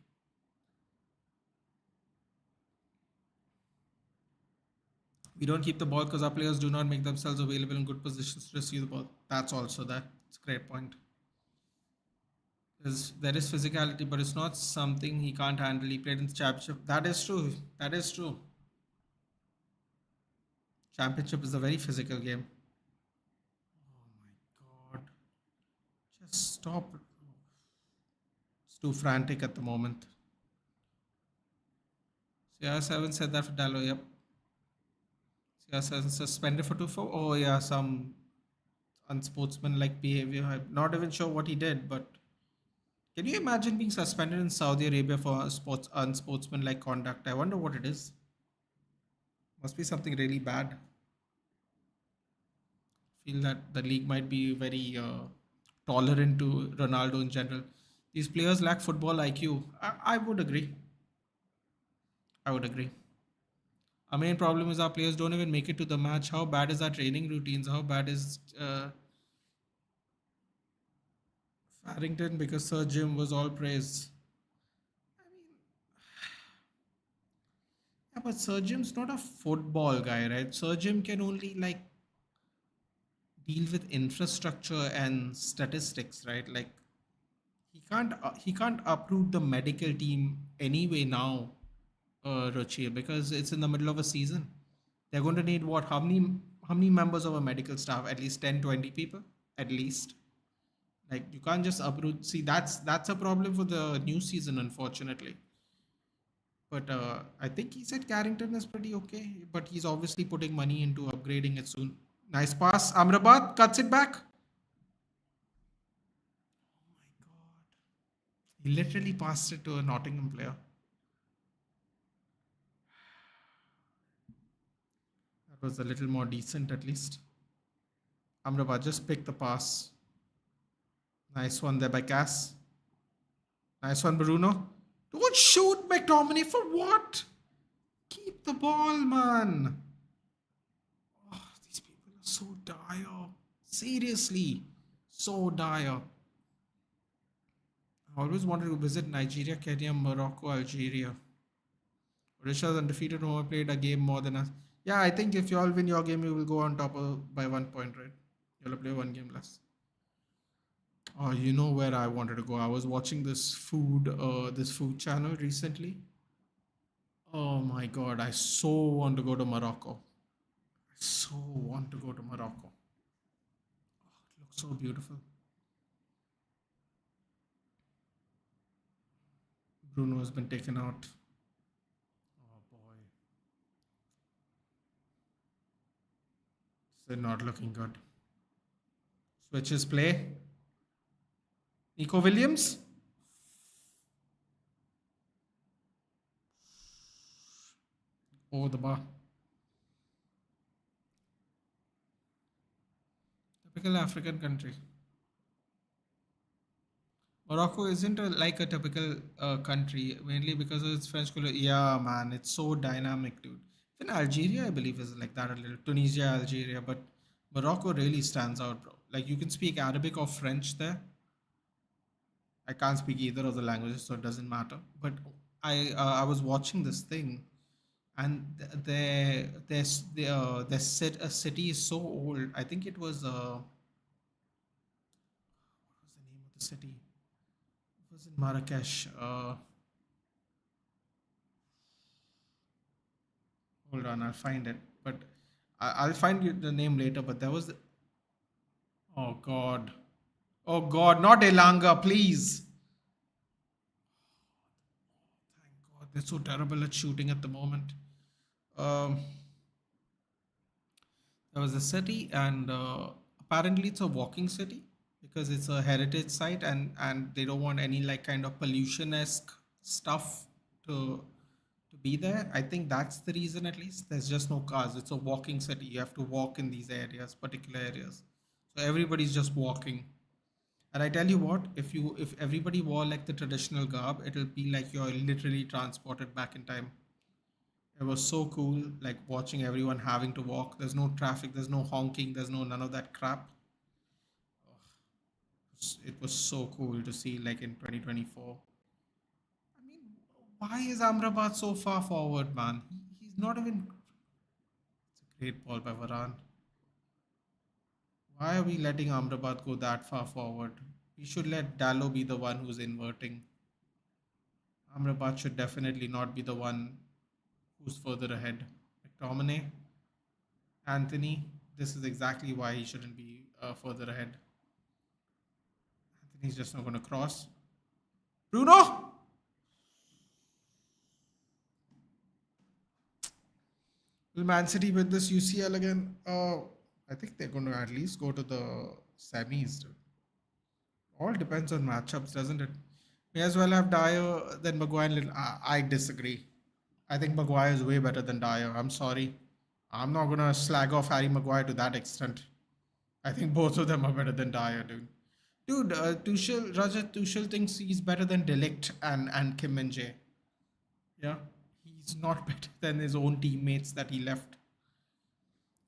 S1: We don't keep the ball because our players do not make themselves available in good positions to receive the ball. That's also that. It's a great point. There is physicality, but it's not something he can't handle. He played in the championship. That is true. That is true. Championship is a very physical game. Oh my god. Just stop. It's too frantic at the moment. CR7 said that for Dallo. Yep. CR7 suspended for 2-4. Oh, yeah. Some unsportsmanlike behavior. I'm not even sure what he did, but can you imagine being suspended in Saudi Arabia for sports unsportsmanlike conduct? I wonder what it is. Must be something really bad. Feel that the league might be very tolerant to Ronaldo in general. These players lack football IQ. I would agree. I would agree. Our main problem is our players don't even make it to the match. How bad is our training routines? How bad is Farrington? Because Sir Jim was all praise. I mean, yeah, but Sir Jim's not a football guy, right? Sir Jim can only like deal with infrastructure and statistics, right? Like he can't uproot the medical team anyway now, Ruchi, because it's in the middle of a season. They're going to need what? How many members of a medical staff? At least 10, 20 people, at least. Like you can't just uproot. See, that's a problem for the new season, unfortunately. But I think he said Carrington is pretty okay, but he's obviously putting money into upgrading it soon. Nice pass. Amrabat cuts it back. Oh my god. He literally passed it to a Nottingham player. That was a little more decent at least. Amrabat just picked the pass. Nice one there by Cass. Nice one, Bruno. Don't shoot McTominay for what? Keep the ball, man. Oh, these people are so dire. Seriously, so dire. I always wanted to visit Nigeria, Kenya, Morocco, Algeria. Odisha is undefeated, no one played a game more than us. Yeah, I think if you all win your game, you will go on top by 1 point, right? You'll play one game less. Oh, you know where I wanted to go? I was watching this food channel recently. Oh my god, I so want to go to Morocco. I so want to go to Morocco. Oh, it looks so beautiful. Bruno has been taken out. Oh boy, it's not looking good. Switches play. Nico Williams. Over the bar. Typical African country. Morocco isn't like a typical country, mainly because of its French colony. Yeah, man, it's so dynamic, dude. Even Algeria, I believe, is like that a little. Tunisia, Algeria, but Morocco really stands out, bro. Like you can speak Arabic or French there. I can't speak either of the languages, so it doesn't matter. But I was watching this thing. and their city is so old. I think it was what was the name of the city? It was in Marrakesh. Hold on, I'll find it. But I'll find you the name later. But there was oh god, oh god, not Elanga, please. Thank God, they're so terrible at shooting at the moment. Um, there was a city, and apparently it's a walking city because it's a heritage site, and they don't want any like kind of pollution esque stuff to be there. I think that's the reason. At least there's just no cars. It's a walking city. You have to walk in these areas, particular areas. So everybody's just walking. And I tell you what, if everybody wore like the traditional garb, it'll be like you're literally transported back in time. It was so cool, like watching everyone having to walk. There's no traffic, there's no honking, there's no none of that crap. It was so cool to see, like in 2024. I mean, why is Amrabat so far forward, man? He's not even. It's a great ball by Varane. Why are we letting Amrabat go that far forward? We should let Dallo be the one who's inverting. Amrabat should definitely not be the one who's further ahead. McTominay, Anthony, this is exactly why he shouldn't be further ahead. Anthony's just not going to cross. Bruno! Will Man City win this UCL again? I think they're going to at least go to the semis. Dude. All depends on matchups, doesn't it? May as well have Dyer than Maguire. I disagree. I think Maguire is way better than Dyer. I'm sorry. I'm not going to slag off Harry Maguire to that extent. I think both of them are better than Dyer, dude. Dude, Rajat Tuchel thinks he's better than Delict and Kim Min Jae. Yeah, he's not better than his own teammates that he left.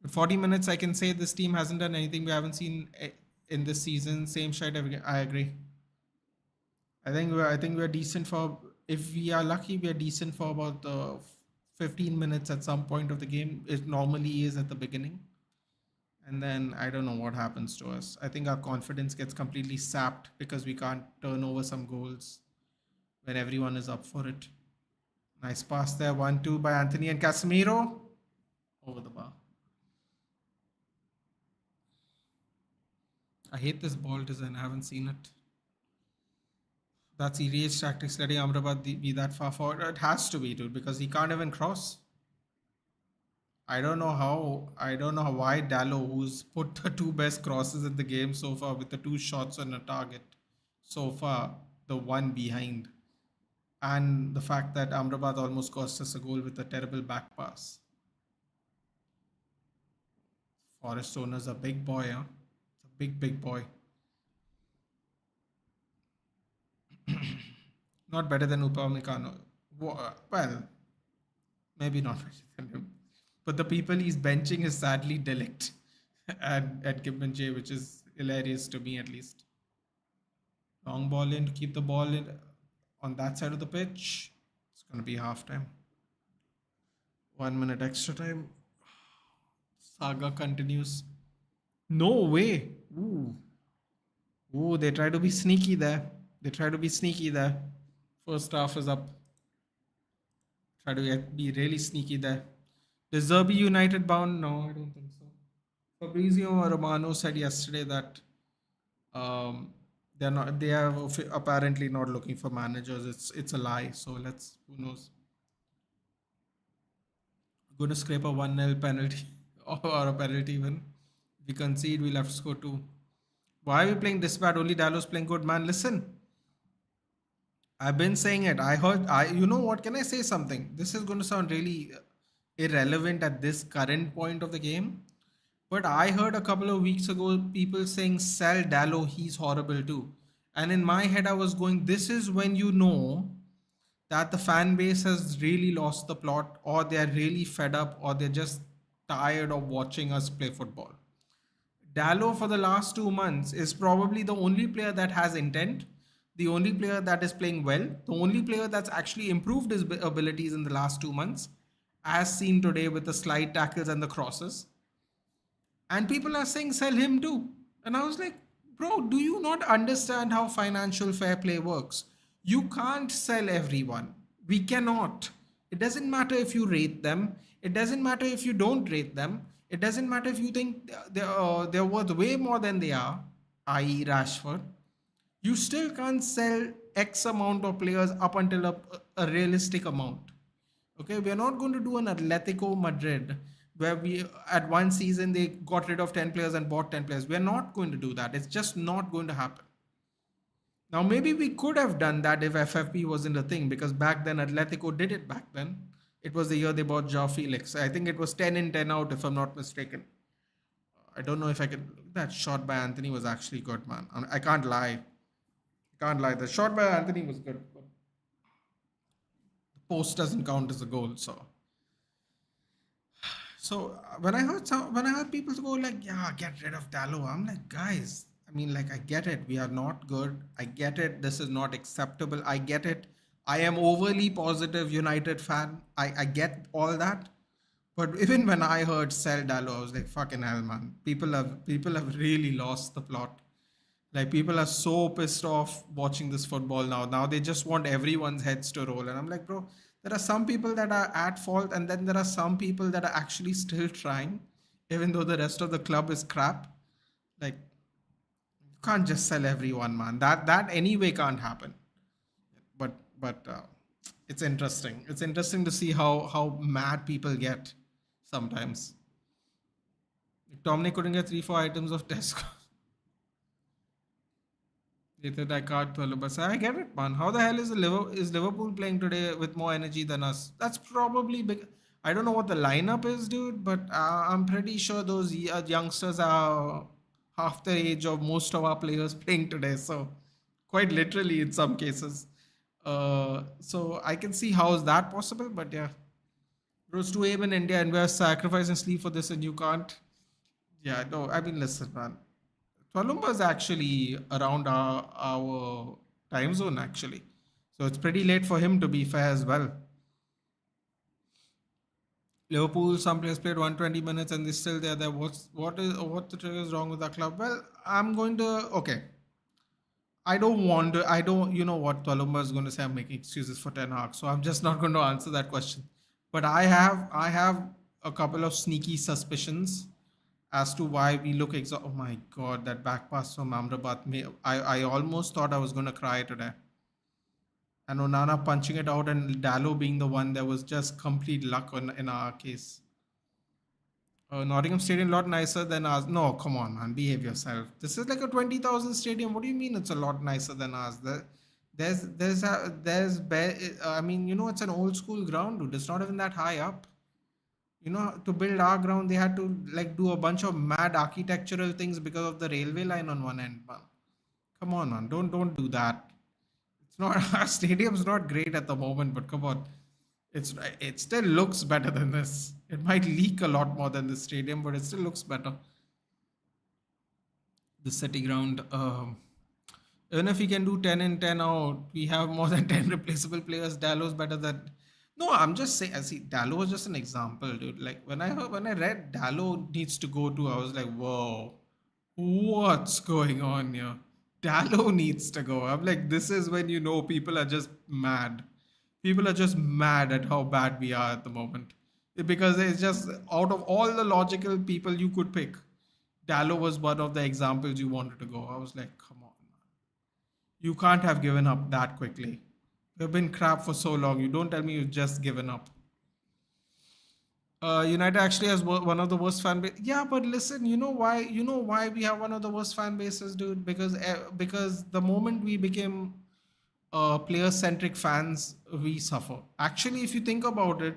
S1: With 40 minutes, I can say this team hasn't done anything we haven't seen in this season. Same shit. I agree. I think we're decent for. If we are lucky, we are decent for about 15 minutes at some point of the game. It normally is at the beginning. And then I don't know what happens to us. I think our confidence gets completely sapped because we can't turn over some goals when everyone is up for it. Nice pass there. 1-2 by Anthony and Casemiro. Over the bar. I hate this ball design. I haven't seen it. That's EDH tactics letting Amrabat be that far forward. It has to be, dude, because he can't even cross. I don't know why Dallo, who's put the two best crosses in the game so far with the two shots on a target so far, the one behind. And the fact that Amrabat almost cost us a goal with a terrible back pass. Forest owner's a big boy, huh? It's a big boy. Not better than Upamecano. Well, maybe not better than him. But the people he's benching is sadly Delict at Kim Min Jae, which is hilarious to me at least. Long ball in to keep the ball in on that side of the pitch. It's going to be halftime. 1 minute extra time. Saga continues. No way. Ooh, they try to be sneaky there. First half is up. Try to be really sneaky there. Is Zerbi United bound? No, I don't think so. Fabrizio Romano said yesterday that they are apparently not looking for managers. It's a lie. So who knows? Going to scrape a 1-0 penalty or a penalty win. If we concede, we'll have to score 2. Why are we playing this bad? Only Dallo's playing good, man. Listen. I've been saying it. You know what? Can I say something? This is going to sound really irrelevant at this current point of the game. But I heard a couple of weeks ago people saying, sell Dallo, he's horrible too. And in my head, I was going, this is when you know that the fan base has really lost the plot, or they're really fed up, or they're just tired of watching us play football. Dallo for the last 2 months is probably the only player that has intent, the only player that is playing well, the only player that's actually improved his abilities in the last 2 months. as seen today with the slide tackles and the crosses. And people are saying sell him too. And I was like, bro, do you not understand how financial fair play works? You can't sell everyone. We cannot. It doesn't matter if you rate them. It doesn't matter if you don't rate them. It doesn't matter if you think they're worth way more than they are, i.e., Rashford. You still can't sell X amount of players up until a realistic amount. Okay, we are not going to do an Atletico Madrid where we at one season they got rid of 10 players and bought 10 players. We're not going to do that. It's just not going to happen. Now, maybe we could have done that if FFP wasn't a thing, because back then Atletico did it back then. It was the year they bought Joao Felix. I think it was 10 in 10 out, if I'm not mistaken. I don't know if I can. That shot by Anthony was actually good, man. I can't lie. Can't lie. The shot by Anthony was good. But the post doesn't count as a goal, so when I heard people go like, yeah, get rid of Dallo, I'm like, guys, I mean, like, I get it. We are not good. I get it. This is not acceptable. I get it. I am overly positive United fan. I get all that. But even when I heard sell Dallo, I was like, fucking hell, man. People have really lost the plot. Like, people are so pissed off watching this football now. Now they just want everyone's heads to roll. And I'm like, bro, there are some people that are at fault, and then there are some people that are actually still trying, even though the rest of the club is crap. Like, you can't just sell everyone, man. That anyway can't happen. But it's interesting. It's interesting to see how mad people get sometimes. Tomney couldn't get 3-4 items of Tesco. I can't tell you, but I get it, man. How the hell is Liverpool playing today with more energy than us? That's probably big. I don't know what the lineup is, dude, but I'm pretty sure those youngsters are half the age of most of our players playing today. So, quite literally in some cases. So I can see how is that possible, but yeah, rose to aim in India and we're sacrificing sleep for this, and you can't. Yeah, no. I mean, listen, man. Columba is actually around our time zone, actually. So it's pretty late for him, to be fair as well. Liverpool, some players played 120 minutes and they're still there. What the trick is wrong with that club? Well, I'm going to okay. I don't want to. I don't. You know what? Columba is going to say I'm making excuses for Ten Hag, so I'm just not going to answer that question. But I have a couple of sneaky suspicions as to why we look oh my god, that back pass from Amrabat. I almost thought I was going to cry today. And Onana punching it out and Dallo being the one, that was just complete luck in our case. Nottingham Stadium lot nicer than ours. No, come on, man, behave yourself. This is like a 20,000 stadium. What do you mean it's a lot nicer than ours? I mean, it's an old school ground, dude. It's not even that high up. To build our ground, they had to like do a bunch of mad architectural things because of the railway line on one end, man. Come on, man. Don't do that. It's not our stadium's not great at the moment, but come on. It still looks better than this. It might leak a lot more than the stadium, but it still looks better. The city ground. Even if we can do 10 in 10 out, we have more than 10 replaceable players. Dallo's better than. No, I'm just saying. I see. Dallo was just an example, dude. Like when I read Dallo needs to go to, I was like, whoa, what's going on here? Dallo needs to go. I'm like, this is when people are just mad. People are just mad at how bad we are at the moment. Because it's just out of all the logical people you could pick, Dallo was one of the examples you wanted to go. I was like, come on, man. You can't have given up that quickly. You've been crap for so long. You don't tell me you've just given up. United actually has one of the worst fan base. Yeah, but listen, you know why? You know why we have one of the worst fan bases, dude? Because the moment we became player-centric fans, we suffer. Actually, if you think about it,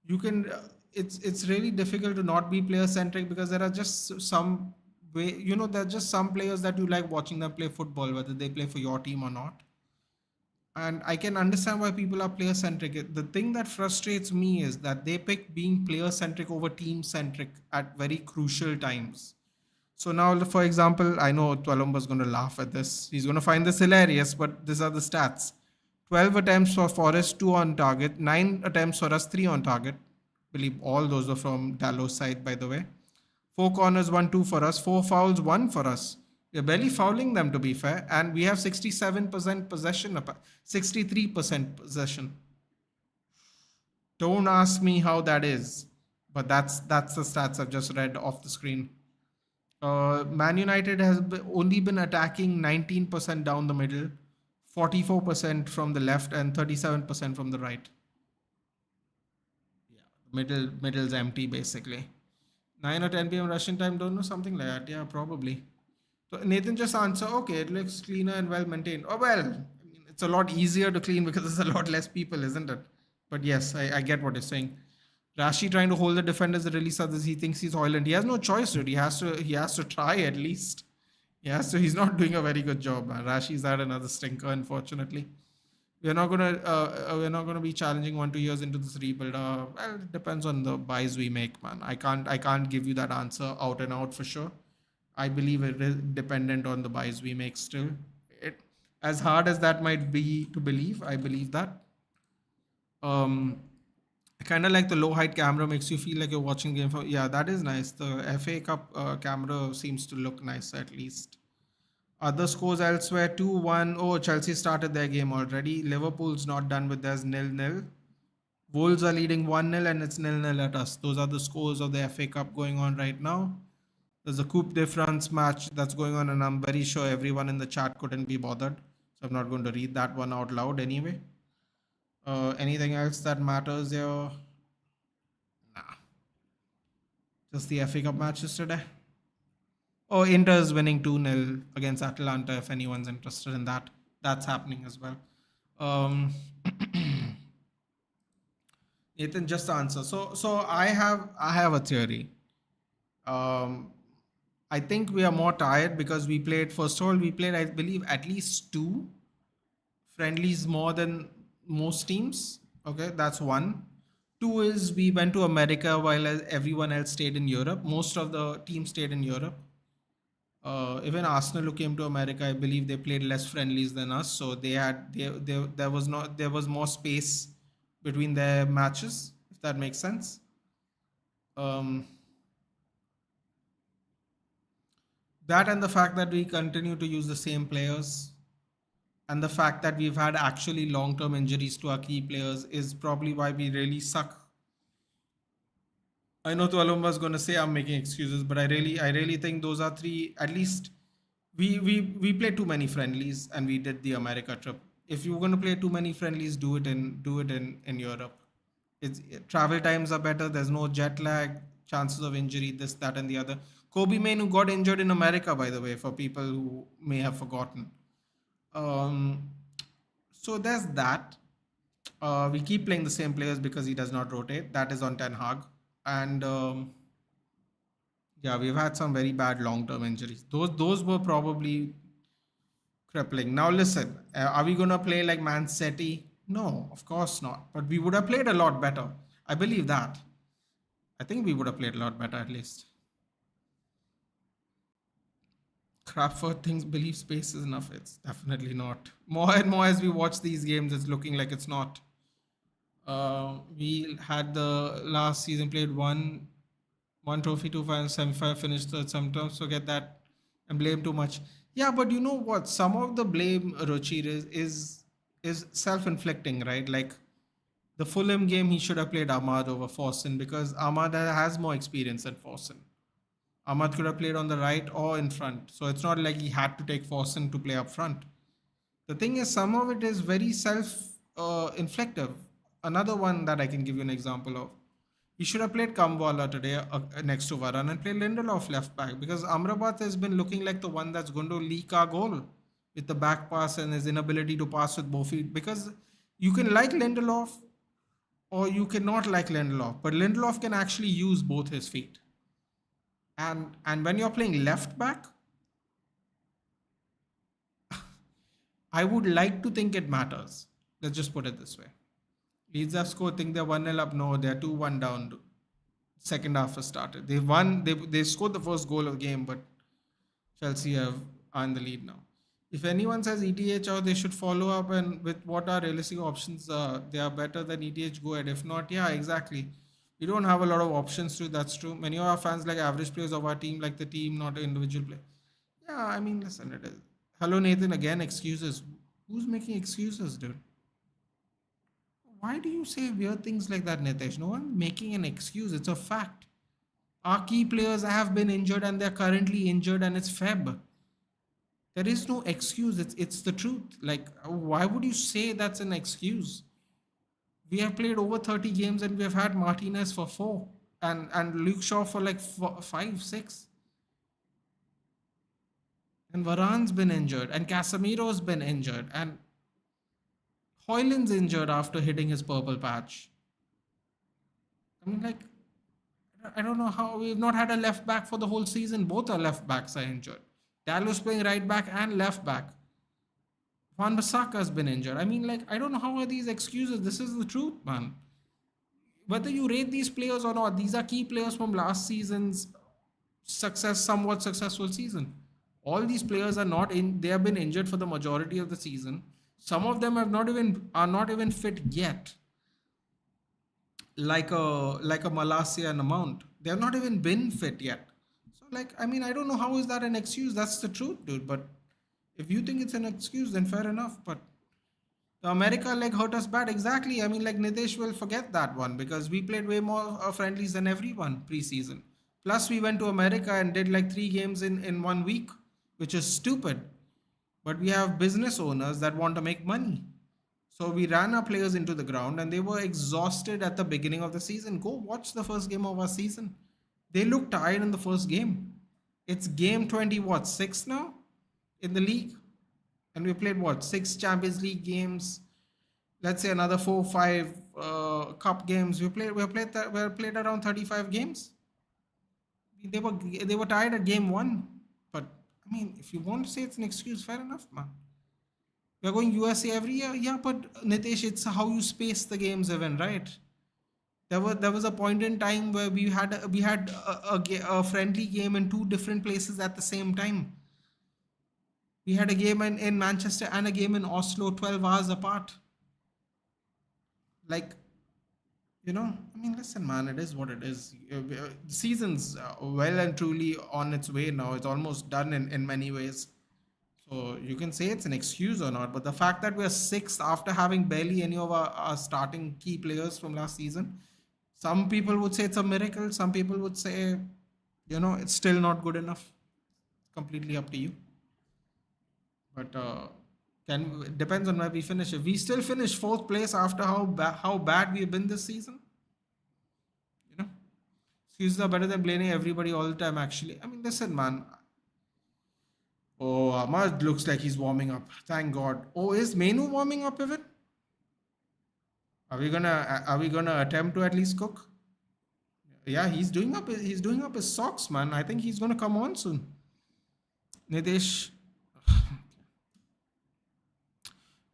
S1: you can. It's really difficult to not be player-centric because there are just some way. There are just some players that you like watching them play football, whether they play for your team or not. And I can understand why people are player-centric. The thing that frustrates me is that they pick being player-centric over team-centric at very crucial times. So now, for example, I know Tualumba is going to laugh at this. He's going to find this hilarious, but these are the stats. 12 attempts for Forest, 2 on target. 9 attempts for us, 3 on target. believe all those were from Dalot's side, by the way. 4 corners, 1-2 for us. 4 fouls, 1 for us. We're barely fouling them, to be fair. And we have 67% possession, 63% possession. Don't ask me how that is, but that's the stats I've just read off the screen. Man United has only been attacking 19% down the middle, 44% from the left, and 37% from the right. Yeah, middle's empty basically. 9 or 10 p.m. Russian time, don't know, something like that. Yeah, probably. So Nathan just answer, okay, it looks cleaner and well maintained. Oh well, I mean, it's a lot easier to clean because there's a lot less people, isn't it? But yes, I get what you're saying. Rashi trying to hold the defenders that release others. He thinks he's Hoyland. He has no choice, dude. He has to try at least. He's not doing a very good job, man. Rashi's had another stinker, unfortunately. We're not gonna be challenging 1-2 years into this rebuild. Well, it depends on the buys we make, man. I can't give you that answer out and out for sure. I believe it is dependent on the buys we make still. It, as hard as that might be to believe, I believe that. Um, kind of like the low height camera makes you feel like you're watching game for. Yeah, that is nice. The FA Cup camera seems to look nice at least. Other scores elsewhere 2-1. Oh, Chelsea started their game already. Liverpool's not done with theirs 0-0. Wolves are leading 1-0 and it's 0-0 at us. Those are the scores of the FA Cup going on right now. There's a Coupe de France match that's going on, and I'm very sure everyone in the chat couldn't be bothered. So I'm not going to read that one out loud anyway. Anything else that matters here? Nah. Just the FA Cup matches today. Oh, Inter's winning 2-0 against Atalanta, if anyone's interested in that. That's happening as well. Nathan, just answer. So I have a theory. I think we are more tired because we played, first of all, I believe, at least 2 friendlies more than most teams. Okay, that's one. 2 is we went to America while everyone else stayed in Europe. Most of the teams stayed in Europe. Even Arsenal, who came to America, I believe they played less friendlies than us, so there was more space between their matches, if that makes sense. That and the fact that we continue to use the same players, and the fact that we've had actually long-term injuries to our key players is probably why we really suck. I know Tualumba's going to say I'm making excuses, but I really think those are 3. At least we played too many friendlies and we did the America trip. If you're going to play too many friendlies, do it in Europe. Travel times are better. There's no jet lag, chances of injury, this, that, and the other. Kobe Main, who got injured in America, by the way, for people who may have forgotten. So there's that. We keep playing the same players because he does not rotate. That is on Ten Hag. And yeah, we've had some very bad long-term injuries. Those were probably crippling. Now listen, are we going to play like Man City? No, of course not. But we would have played a lot better. I believe that. I think we would have played a lot better at least. Crawford thinks belief space is enough. It's definitely not. More and more as we watch these games, it's looking like it's not. We had the last season played one trophy, 2 finals, semi-final, finished third. Sometimes forget that and blame too much. Yeah, but you know what? Some of the blame, Ruchir, is self-inflicting, right? Like the Fulham game, he should have played Ahmad over Forsen because Ahmad has more experience than Forsen. Ahmad could have played on the right or in front. So it's not like he had to take Forsen to play up front. The thing is, some of it is very self-inflictive. Another one that I can give you an example of. He should have played Kamwala today next to Varane and played Lindelof left back because Amrabat has been looking like the one that's going to leak our goal with the back pass and his inability to pass with both feet. Because you can like Lindelof or you cannot like Lindelof, but Lindelof can actually use both his feet. And when you're playing left back, I would like to think it matters. Let's just put it this way. Leeds have scored, think they're 1-0 up. No, they're 2-1 down. Second half has started. They won. They scored the first goal of the game, but Chelsea are in the lead now. If anyone says ETH out, they should follow up and with what are realistic options. They are better than ETH. Go ahead. If not, yeah, exactly. We don't have a lot of options to. That's true. Many of our fans like average players of our team, like the team, not an individual player. Yeah, I mean, listen, it is. Hello, Nathan. Again, excuses. Who's making excuses, dude? Why do you say weird things like that, Nitesh? No one making an excuse. It's a fact. Our key players have been injured and they're currently injured, and it's Feb. There is no excuse. It's the truth. Like, why would you say that's an excuse? We have played over 30 games and we have had Martinez for four and Luke Shaw for like five, six. And Varane's been injured and Casemiro's been injured and Hoyland's injured after hitting his purple patch. I mean, like, I don't know how we've not had a left back for the whole season. Both our left backs are injured. Dallo's playing right back and left back. Juan Bissaka's been injured. I mean, like, I don't know how are these excuses. This is the truth, man. Whether you rate these players or not, these are key players from last season's somewhat successful season. All these players are not in. They have been injured for the majority of the season. Some of them are not even fit yet. Like a Malasia and a Mount. They have not even been fit yet. So like, I mean, I don't know how is that an excuse. That's the truth, dude. But if you think it's an excuse, then fair enough. But the America leg hurt us bad. Exactly. I mean, like Nitesh will forget that one because we played way more friendlies than everyone preseason. Plus, we went to America and did like 3 games in 1 week, which is stupid. But we have business owners that want to make money. So we ran our players into the ground and they were exhausted at the beginning of the season. Go watch the first game of our season. They looked tired in the first game. It's game 20, what, 6 now in the league? And we played what, 6 Champions League games? Let's say another 4, 5 cup games. We played around 35 games. They were tired at game 1. But I mean, if you want to say it's an excuse, fair enough, man. We're going USA every year. Yeah, but Nitesh, it's how you space the games even, right? There was a point in time where we had a friendly game in 2 different places at the same time. We had a game in Manchester and a game in Oslo 12 hours apart. Like, I mean, listen, man, it is what it is. The season's well and truly on its way now. It's almost done in many ways. So you can say it's an excuse or not, but the fact that we're sixth after having barely any of our starting key players from last season, some people would say it's a miracle. Some people would say, it's still not good enough. Completely up to you. But depends on where we finish. If we still finish fourth place after how bad we've been this season, excuses are better than blaming everybody all the time. Actually, I mean, listen, man. Oh, Ahmad looks like he's warming up. Thank God. Oh, is Menu warming up even? Are we gonna attempt to at least cook? Yeah, he's doing up his socks, man. I think he's gonna come on soon. Nitesh,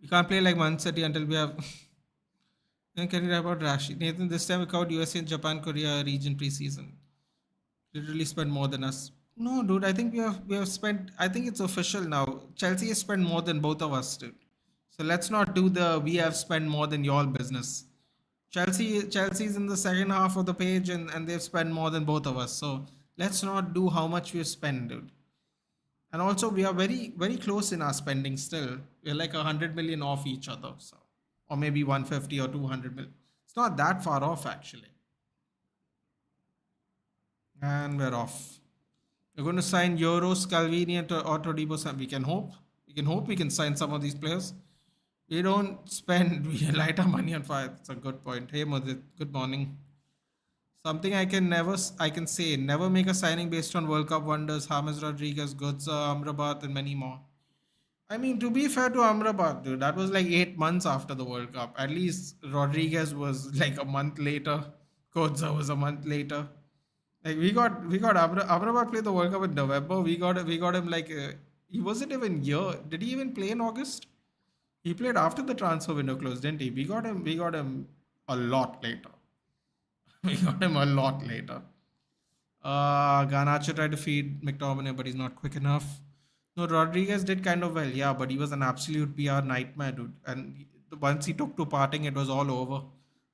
S1: we can't play like Man City until we have. Then can you write about Rashid? Nathan, this time we covered USA and Japan Korea region preseason. Literally spent more than us. No, dude. I think we have spent. I think it's official now. Chelsea has spent more than both of us, dude. So let's not do the we have spent more than y'all business. Chelsea's in the second half of the page and they've spent more than both of us. So let's not do how much we've spent, dude. And also we are very, very close in our spending still. We're like 100 million off each other. So or maybe 150 or 200 million. It's not that far off actually. And we're off. We're going to sign Euros, Calvini, or Todibo. We can hope. We can sign some of these players. We don't spend. We light our money on fire. That's a good point. Hey, Mudit. Good morning. Something I can say. Never make a signing based on World Cup wonders. James Rodriguez, Gotza, Amrabat, and many more. I mean, to be fair to Amrabat, dude, that was like 8 months after the World Cup. At least Rodriguez was like a month later. Gotza was a month later. Like we got Amrabat played the World Cup in November. We got him like he wasn't even here. Did he even play in August? He played after the transfer window closed, didn't he? We got him a lot later. We got him a lot later. Garnacho tried to feed McTominay, but he's not quick enough. No, Rodriguez did kind of well, yeah, but he was an absolute PR nightmare, dude. And once he took to parting, it was all over.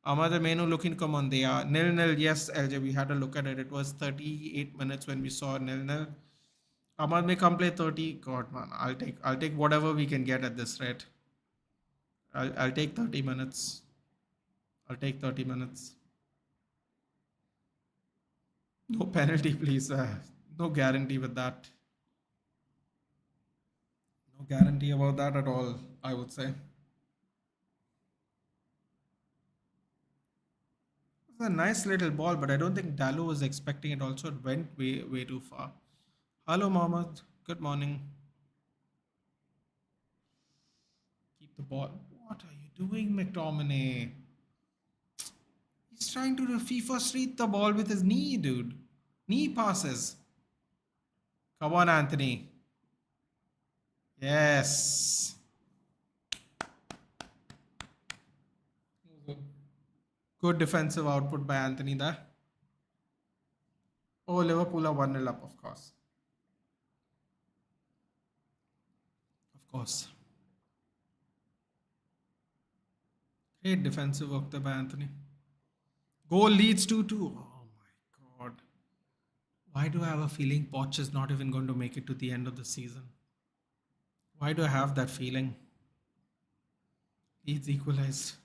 S1: Amar the menu looking, come on, they are nil nil. Yes, LJ, we had a look at it. It was 38 minutes when we saw nil nil. Amar may come play 30. God man, I'll take whatever we can get at this rate. I'll take 30 minutes. I'll take 30 minutes. No penalty, please. No guarantee with that. No guarantee about that at all, I would say. It's a nice little ball, but I don't think Dallo was expecting it. Also, it went way too far. Hello, Mohammed. Good morning. Keep the ball. What are you doing, McTominay? He's trying to FIFA street the ball with his knee, dude. Knee passes. Come on, Anthony. Yes. Good defensive output by Anthony there. Oh, Liverpool are 1-0 up, of course. Of course. Great defensive work there by Anthony. Goal leads 2-2. Oh my god. Why do I have a feeling Poch is not even going to make it to the end of the season? Why do I have that feeling? Leeds equalized.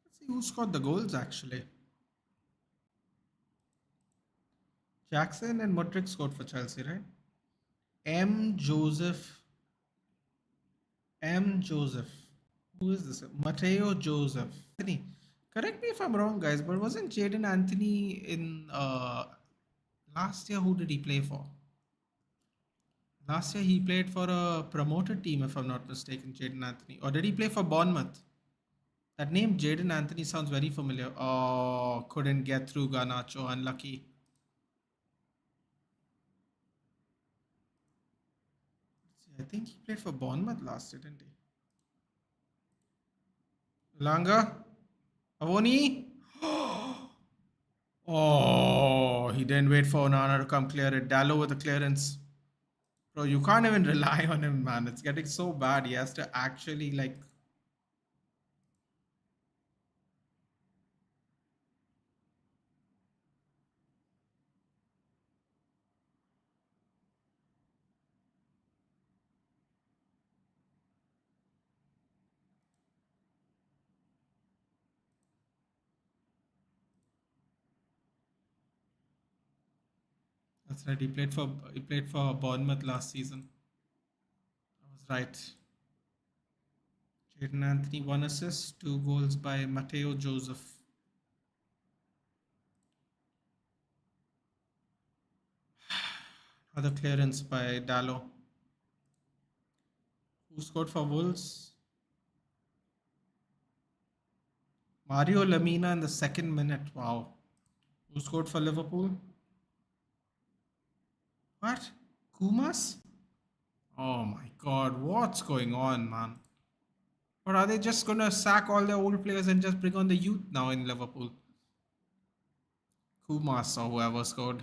S1: Let's see who scored the goals actually. Jackson and Mudryk scored for Chelsea, right? M. Joseph. M. Joseph. Who is this? Matteo Joseph. Anthony. Correct me if I'm wrong, guys, but wasn't Jaden Anthony in last year? Who did he play for? Last year he played for a promoted team, if I'm not mistaken, Jaden Anthony. Or did he play for Bournemouth? That name Jaden Anthony sounds very familiar. Oh, couldn't get through Garnacho. Unlucky. I think he played for Bournemouth last year, didn't he? Langa? Avoni? Oh, he didn't wait for Onana to come clear it. Dallo with the clearance. Bro, you can't even rely on him, man. It's getting so bad. He has to actually, like... That's right. He played for Bournemouth last season. I was right. Jaden Anthony, 1 assist, 2 goals by Matteo Joseph. Other clearance by Dallo. Who scored for Wolves? Mario Lamina in the second minute. Wow. Who scored for Liverpool? What? Kumas? Oh my god, what's going on, man? Or are they just gonna sack all their old players and just bring on the youth now in Liverpool? Kumas or whoever scored.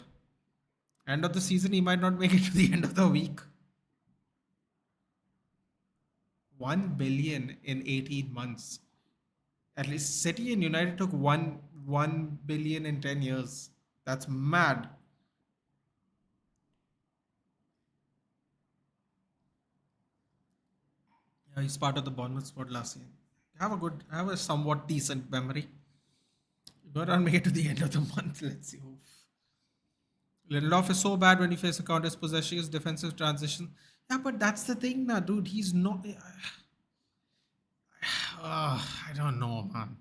S1: End of the season, he might not make it to the end of the week. 1 billion in 18 months. At least City and United took 1 billion in 10 years. That's mad. Yeah, he's part of the Bournemouth squad last year. Have a somewhat decent memory. You gotta make it to the end of the month. Let's see. Oof. Lindelof is so bad when he faces counters, possessions, defensive transition. Yeah, but that's the thing now, dude. He's not. I don't know, man.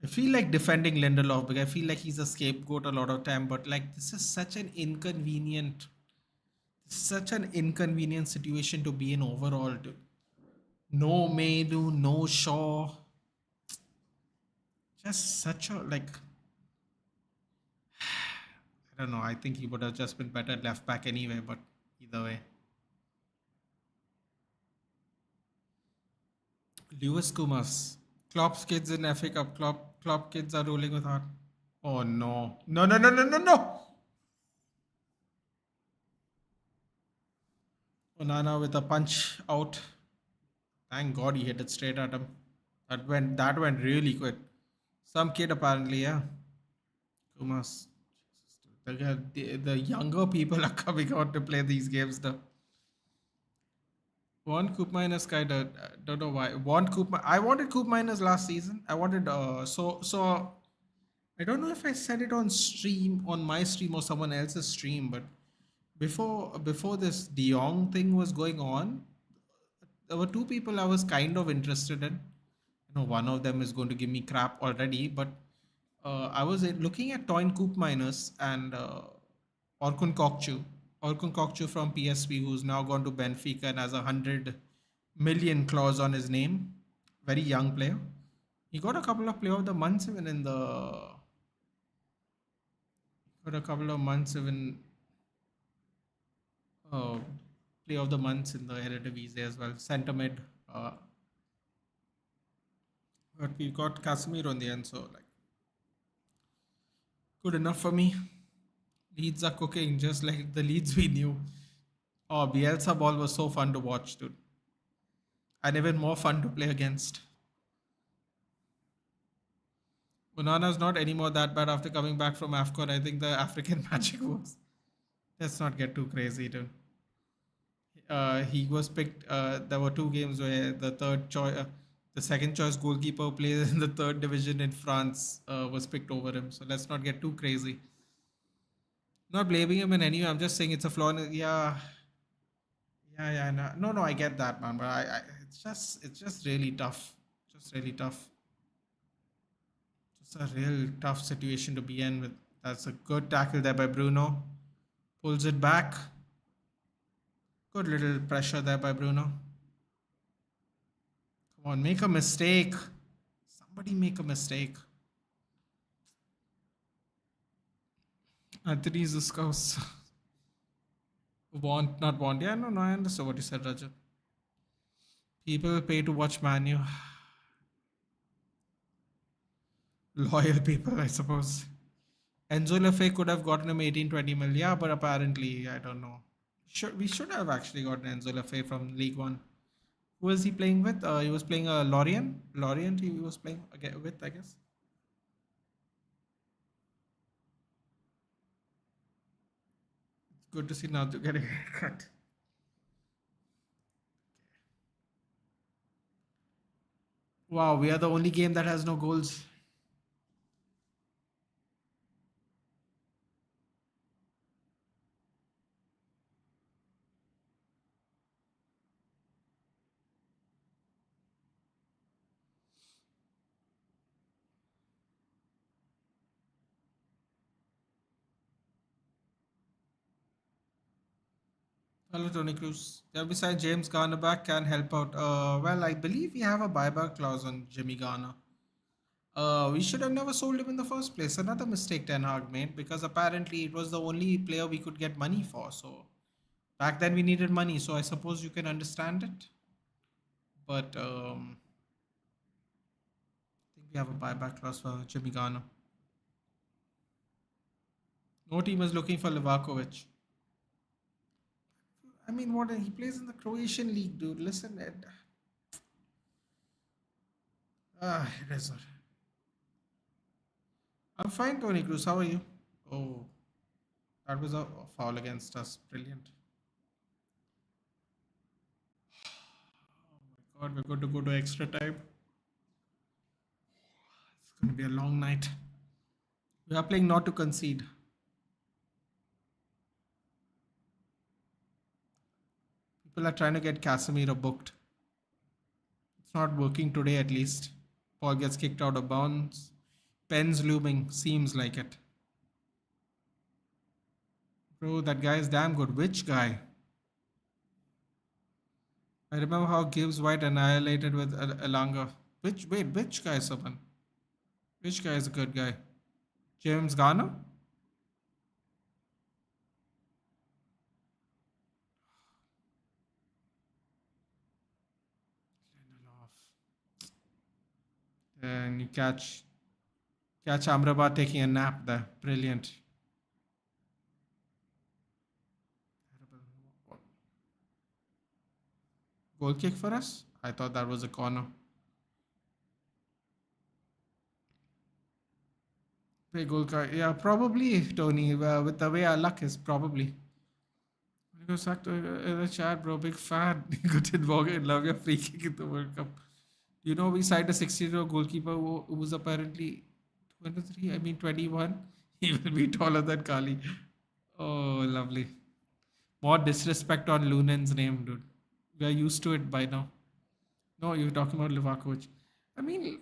S1: I feel like defending Lindelof because I feel like he's a scapegoat a lot of time. But like, this is such an inconvenient situation to be in overall. Dude. No Mainu, no Shaw. Just such a like. I don't know. I think he would have just been better at left back anyway. But either way, Lewis Kumas. Klopp's kids in FA Cup. Klopp kids are rolling with heart. Oh no. No, no, no, no, no, no. Onana with a punch out. Thank God he hit it straight at him. That went really quick. Some kid apparently, yeah. Kumas. The younger people are coming out to play these games now. Want Coop minus kind of don't know why. Want Coop. I wanted Coop minus last season. I wanted so. I don't know if I said it on stream on my stream or someone else's stream, but before this De Jong thing was going on, there were two people I was kind of interested in. One of them is going to give me crap already, but I was looking at Toyn Coop minus and Orkun Kokchu. Orkun Kokchu from PSV, who's now gone to Benfica and has 100 million clause on his name. Very young player. He got a couple of player of the months even in the. Got a couple of months even uh, player of the months in the Eredivisie as well. Centre mid. But we got Casemiro on the end, so like good enough for me. Leeds are cooking just like the Leeds we knew. Oh, Bielsa ball was so fun to watch, dude. And even more fun to play against. Onana's not anymore that bad after coming back from AFCON. I think the African magic works. Let's not get too crazy, dude. He was picked. There were two games where the second choice goalkeeper plays in the third division in France was picked over him. So let's not get too crazy. Not blaming him in any way. I'm just saying it's a flaw. Yeah, yeah. No. I get that, man. But it's just really tough. Just really tough. Just a real tough situation to be in. With that's a good tackle there by Bruno. Pulls it back. Good little pressure there by Bruno. Come on, make a mistake. Somebody make a mistake. Anthony Zuskaus. Not want. Yeah, no, I understand what you said, Rajat. People pay to watch Manu. Loyal people, I suppose. Enzo Lefebvre could have gotten him 18-20 mil. Yeah, but apparently, I don't know. We should have actually gotten Enzo Lefebvre from League One. Who was he playing with? He was playing Lorient. Lorient he was playing with, I guess. It's good to see now to get a haircut. Wow, we are the only game that has no goals. Hello, Tony Cruz. Yeah, besides James Garner back can help out. Well, I believe we have a buyback clause on Jimmy Garner. We should have never sold him in the first place. Another mistake Ten Hag made because apparently it was the only player we could get money for. So back then we needed money, so I suppose you can understand it. But I think we have a buyback clause for Jimmy Garner. No team is looking for Livakovic. I mean, what he plays in the Croatian league, dude. Listen, Ed. It is. I'm fine, Tony Cruz. How are you? Oh, that was a foul against us. Brilliant. Oh my God, we're going to go to extra time. It's going to be a long night. We are playing not to concede. People are trying to get Casemiro booked. It's not working today, at least. Paul gets kicked out of bounds. Pens looming. Seems like it. Bro, that guy is damn good. Which guy? I remember how Gibbs White annihilated with Elanga. Which guy, someone? Which guy is a good guy? James Garner? Lindelof. And you catch Amrabat taking a nap there. Brilliant. Goal kick for us? I thought that was a corner. Play goal kick. Yeah, probably, Tony. With the way our luck is, probably. Because in the chat, bro, big fan. Good and love your free kick in the World Cup. You know, we signed a 16-year-old goalkeeper who was apparently 23, I mean 21. He will be taller than Kali. Oh, lovely. More disrespect on Lunen's name, dude. We are used to it by now. No, you're talking about Livakovic. I mean,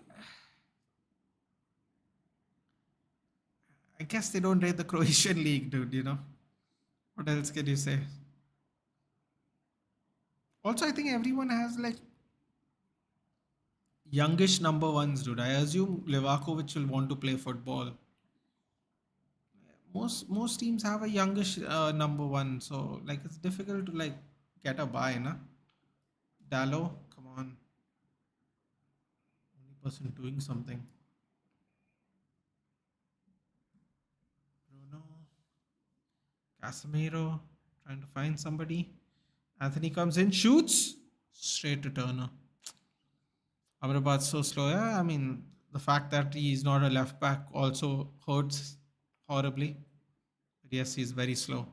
S1: I guess they don't rate the Croatian league, dude, you know? What else can you say? Also, I think everyone has like youngish number ones, dude. I assume Livakovic will want to play football. Most teams have a youngish number one, so like it's difficult to like get a buy, na? Dallo, come on, only person doing something. Bruno, Casemiro, trying to find somebody. Anthony comes in, shoots straight to Turner. Amrabat's so slow. Yeah, I mean the fact that he's not a left back also hurts horribly. But yes, he's very slow.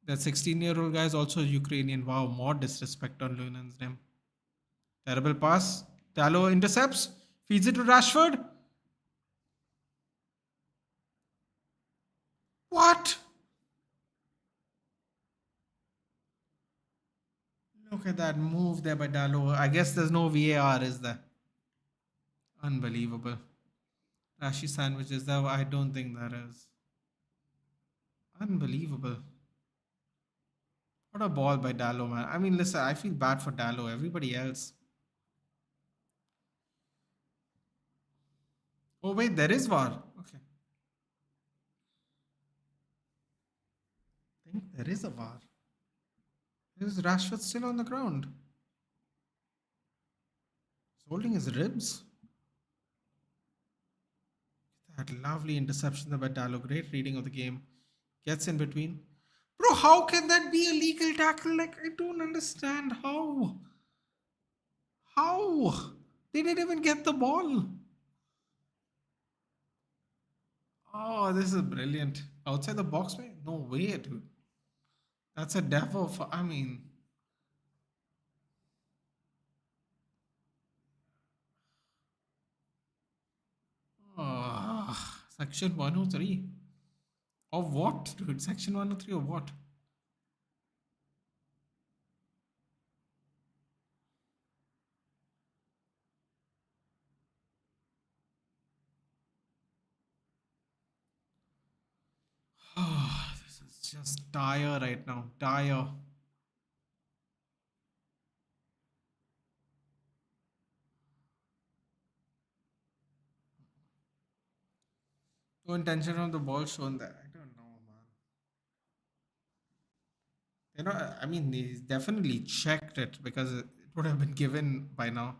S1: That 16-year-old guy is also Ukrainian. Wow, more disrespect on Lunen's name. Terrible pass. Tallo intercepts, feeds it to Rashford. What? Look at that move there by Dallo. I guess there's no VAR, is there? Unbelievable. Rashi sandwiches there. I don't think there is. Unbelievable. What a ball by Dallo, man. I mean, listen, I feel bad for Dallo. Everybody else. Oh, wait, there is VAR. Okay. I think there is a VAR. Is Rashford still on the ground? He's holding his ribs. That lovely interception there by Dallo. Great reading of the game. Gets in between. Bro, how can that be a legal tackle? Like, I don't understand how. How? They didn't even get the ball. Oh, this is brilliant. Outside the box, man? No way, dude. That's a defo. I mean, section 103. Of what, dude? Section 103 of what? This is just dire right now. Dire. No intention of the ball shown there. I don't know, man. You know, I mean, he's definitely checked it because it would have been given by now.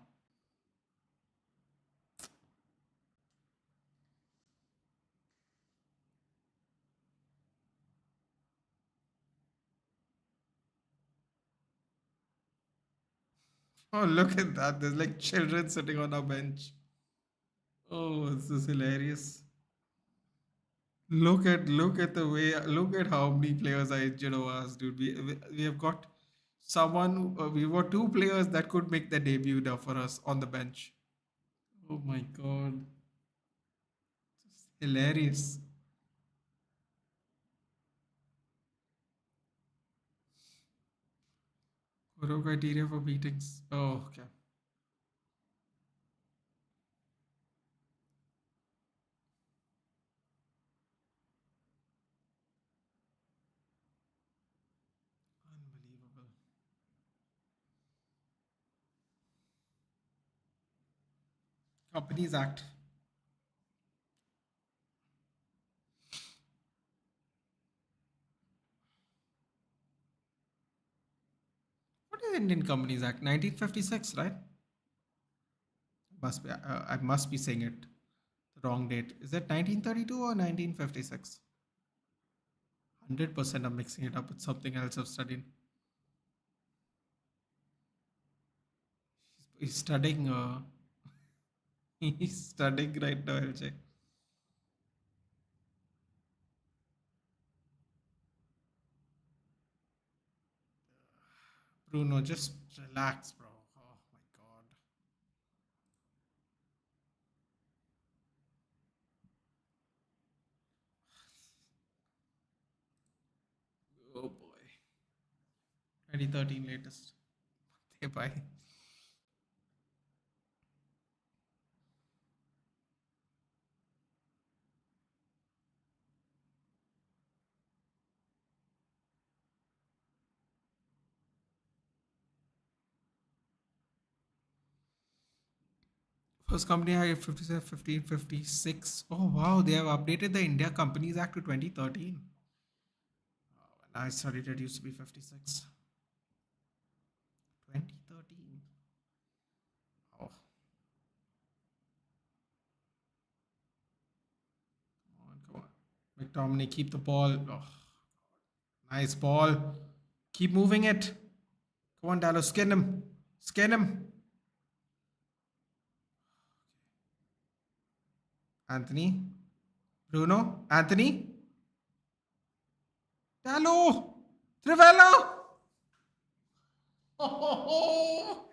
S1: Oh, look at that. There's like children sitting on our bench. Oh, this is hilarious. Look at the way look at how many players are injured over us, dude. We have got someone we've got two players that could make their debut now for us on the bench. Oh my god. Hilarious. What are criteria for beatings? Oh, okay. Unbelievable. Companies Act. What is Indian Companies Act? 1956, right? I must be saying it the wrong date. Is it 1932 or 1956? 100% I'm mixing it up with something else I've studied. He's studying. He's studying right now, LJ. Bruno, just relax, bro. Oh my god. Oh boy. 2013 latest. Okay, bye. First company I 57, 15, 56. Oh wow, they have updated the India Companies Act to 2013. When I studied it used to be 56. 2013. Oh, come on, come on. McTominay, keep the ball. Oh, nice ball. Keep moving it. Come on, Dallo, skin him. Skin him. Anthony. Bruno. Anthony. Dallo. Trivella. Oh,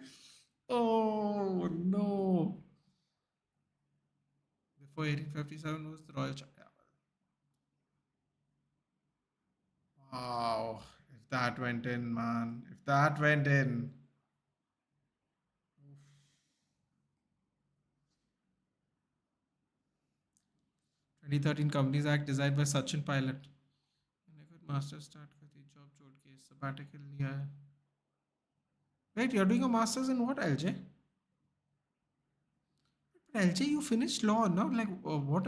S1: oh no. Before 1857 was the Royal Wow. If that went in, man. If that went in. 2013 Companies Act designed by Sachin Pilot. Master start करती job छोड़ के sabbatical लिया है. Wait, you're doing a master's in what, LJ? But LJ, you finished law, no? Like, what?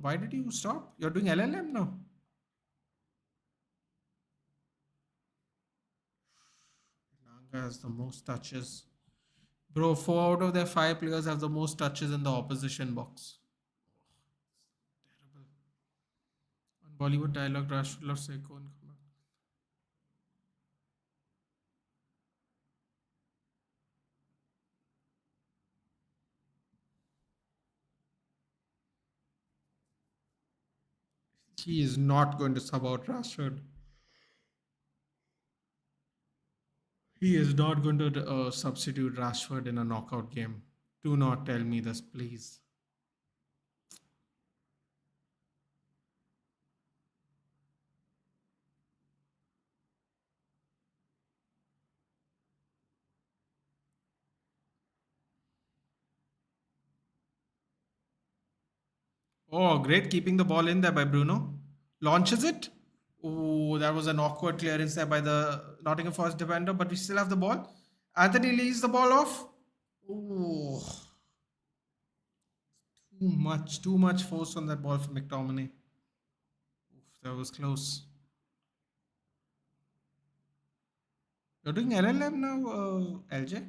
S1: Why did you stop? You're doing LLM now. Langa has the most touches. Bro, 4 out of their 5 players have the most touches in the opposition box. Terrible. On Bollywood dialogue, Rashford loves Seiko and come back. He is not going to sub out Rashford. He is not going to substitute Rashford in a knockout game. Do not tell me this, please. Oh, great keeping the ball in there by Bruno. Launches it. Oh, that was an awkward clearance there by the Nottingham Forest defender, but we still have the ball. Anthony leaves the ball off. Oh, too much force on that ball for McTominay. Oof, that was close. You're doing LLM now, LJ?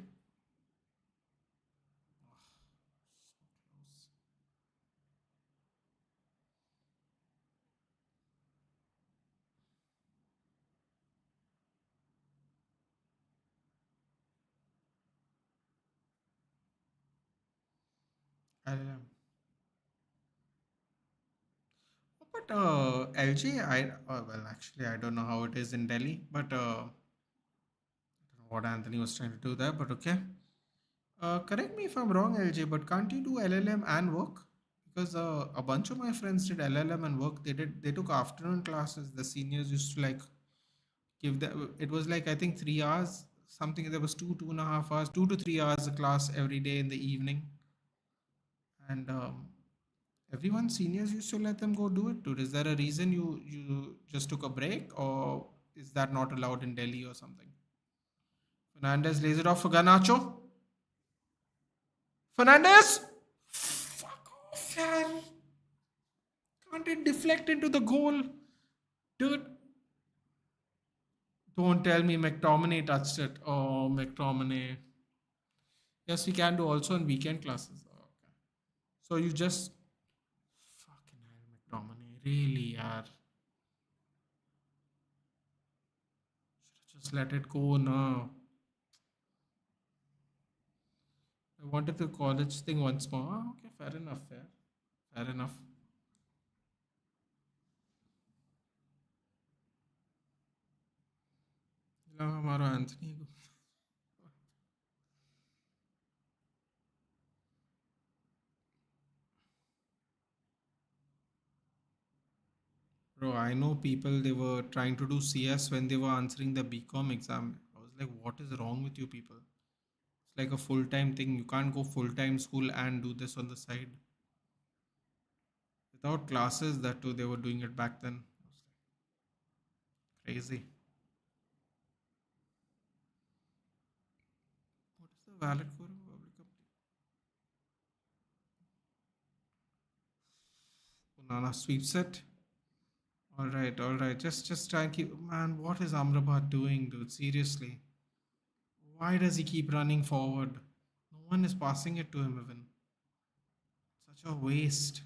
S1: LLM. But LG, well, actually, I don't know how it is in Delhi, but I don't know what Anthony was trying to do there, but okay. Correct me if I'm wrong, LJ, but can't you do LLM and work? Because a bunch of my friends did LLM and work. They took afternoon classes. The seniors used to like give them. It was like I think 3 hours something. There was 2.5 hours, 2 to 3 hours a class every day in the evening, and everyone seniors used to let them go do it. Dude, is there a reason you just took a break, or is that not allowed in Delhi or something? Fernandez lays it off for Ganacho. Fernandez, fuck off, man! Can't it deflect into the goal, dude? Don't tell me McTominay touched it. Oh, McTominay. Yes, we can do also in weekend classes. So you just fucking hell, McTominay. Really, yaar. Just let it go now. I wanted the college thing once more. Ah, okay, fair enough. Fair enough. No, हमारा Anthony. Bro, I know people, they were trying to do CS when they were answering the BCom exam. I was like, what is wrong with you people? It's like a full time thing. You can't go full time school and do this on the side. Without classes, that too, they were doing it back then. Crazy. What is the valid for a public company? Banana sweeps it. All right. Just try and keep. Man, what is Amrabat doing, dude? Seriously. Why does he keep running forward? No one is passing it to him even. Such a waste.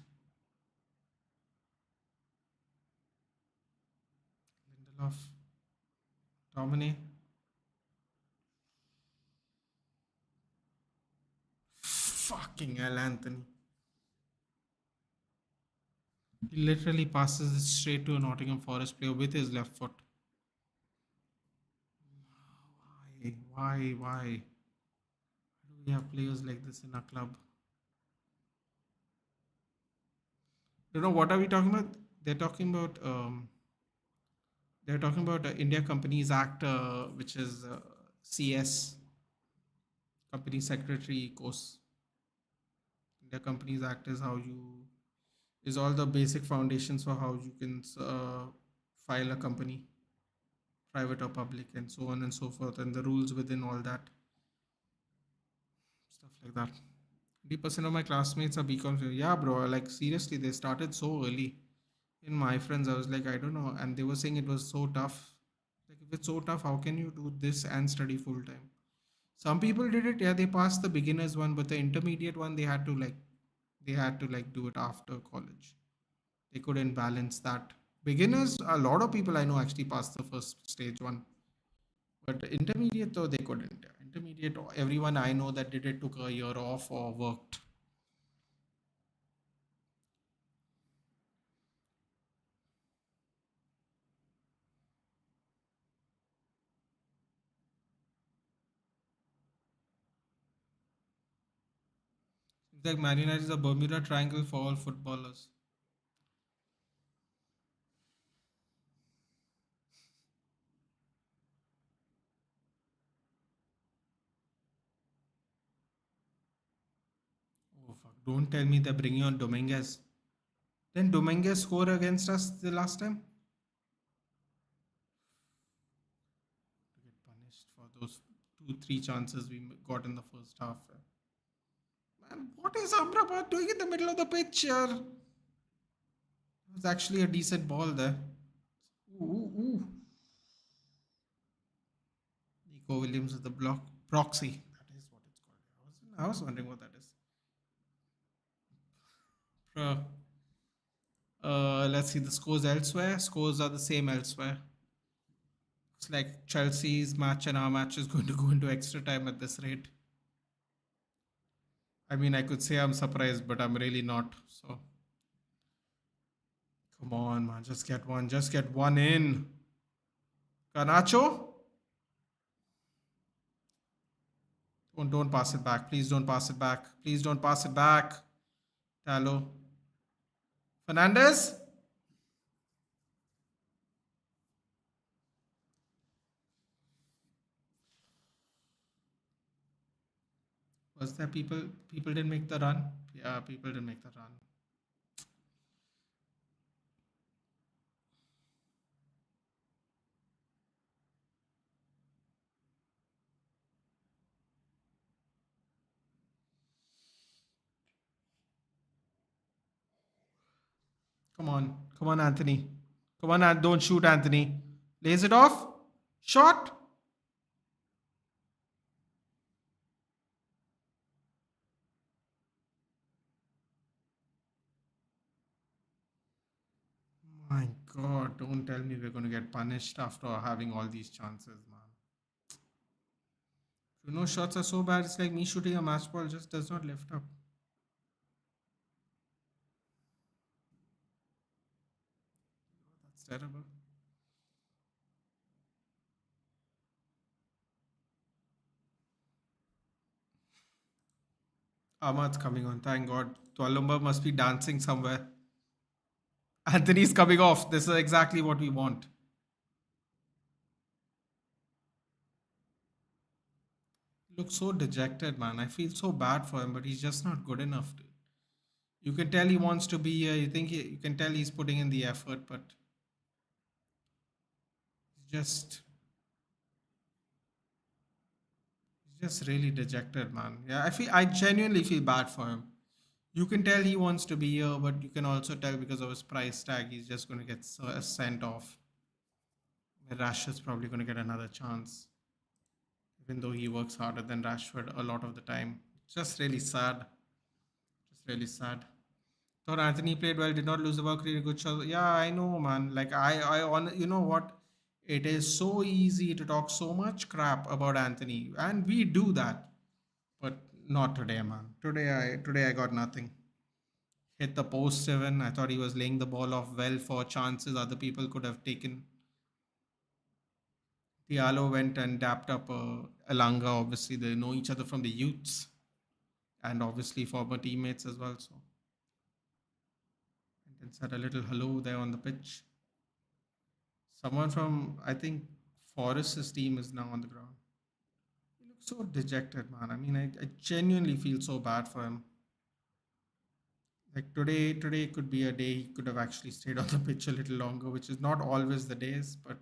S1: Lindelof. Domine. Fucking hell, Anthony. He literally passes it straight to a Nottingham Forest player with his left foot. Why? Why do we have players like this in our club? You know what are we talking about? They're talking about India Companies Act, which is CS, Company Secretary course. India Companies Act is how you is all the basic foundations for how you can file a company, private or public, and so on and so forth, and the rules within all that stuff like that. 80% of my classmates are BCom. Yeah, bro. Like seriously, they started so early. In my friends, I was like, I don't know, and they were saying it was so tough. Like if it's so tough, how can you do this and study full time? Some people did it. Yeah, they passed the beginners one, but the intermediate one, they had to like do it after college. They couldn't balance that. Beginners, a lot of people I know actually passed the first stage one, but intermediate though they couldn't. Intermediate, everyone I know that did it took a year off or worked. It's like Man United is a Bermuda Triangle for all footballers. Oh fuck! Don't tell me they're bringing on Dominguez. Then Dominguez score against us the last time. To get punished for those 2, 3 chances we got in the first half. Man, what is Amrabat doing in the middle of the pitch here? It was actually a decent ball there. Ooh. Nico Williams with the block proxy. That is what it's called. I was wondering what that is. Uh, let's see the scores elsewhere. Scores are the same elsewhere. It's like Chelsea's match and our match is going to go into extra time at this rate. I mean, I could say I'm surprised, but I'm really not. So, come on, man. Just get one. Just get one in. Canacho? Don't pass it back. Please don't pass it back. Please don't pass it back. Tallo. Fernandez? Was there people didn't make the run? Yeah, people didn't make the run. Come on. Come on, Anthony. Come on, don't shoot, Anthony. Lays it off. Shot. don't tell me we're going to get punished after having all these chances, man. Bruno shots are so bad, it's like me shooting a match ball just does not lift up. That's terrible. Ahmad's coming on, thank God. Tualumba must be dancing somewhere. Anthony's coming off. This is exactly what we want. He looks so dejected, man. I feel so bad for him, but he's just not good enough. You can tell he wants to be here. You can tell he's putting in the effort, but he's just he's just really dejected, man. Yeah, I genuinely feel bad for him. You can tell he wants to be here, but you can also tell because of his price tag, he's just going to get sent off. Rashford's probably going to get another chance, even though he works harder than Rashford a lot of the time. It's just really sad. Just really sad. Thought Anthony played well, did not lose the ball, created good shot. Yeah, I know, man. Like you know what? It is so easy to talk so much crap about Anthony, and we do that, but not today, man. Today I got nothing. Hit the post seven. I thought he was laying the ball off well for chances other people could have taken. Diallo went and dapped up Alanga. Obviously, they know each other from the youths, and obviously former teammates as well. So, and then said a little hello there on the pitch. Someone from, I think, Forest's team is now on the ground. He looks so dejected, man. I mean, I genuinely feel so bad for him. Like today could be a day he could have actually stayed on the pitch a little longer, which is not always the days, but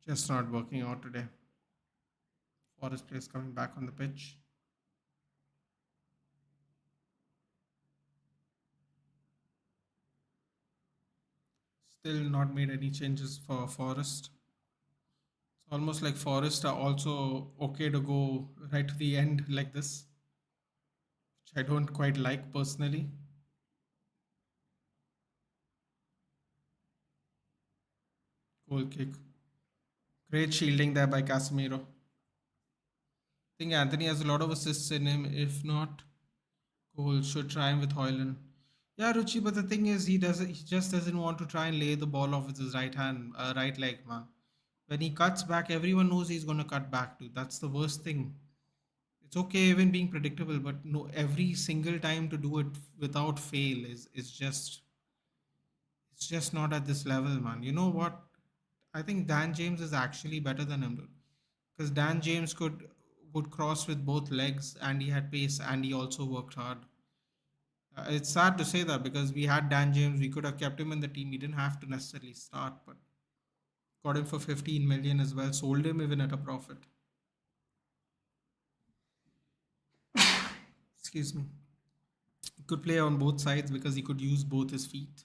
S1: just not working out today. Forest plays coming back on the pitch. Still not made any changes for Forest. It's almost like Forest are also okay to go right to the end like this, which I don't quite like personally. Goal kick. Great shielding there by Casemiro. I think Anthony has a lot of assists in him. If not, goals should try him with Hoyland. Yeah, Ruchi, but the thing is, he just doesn't want to try and lay the ball off with his right hand, right leg, man. When he cuts back, everyone knows he's gonna cut back too. That's the worst thing. It's okay even being predictable, but no, every single time to do it without fail is just it's just not at this level, man. You know what? I think Dan James is actually better than him, dude. Because Dan James would cross with both legs, and he had pace, and he also worked hard. It's sad to say that because we had Dan James, we could have kept him in the team. He didn't have to necessarily start, but got him for 15 million as well. Sold him even at a profit. Excuse me. He could play on both sides because he could use both his feet.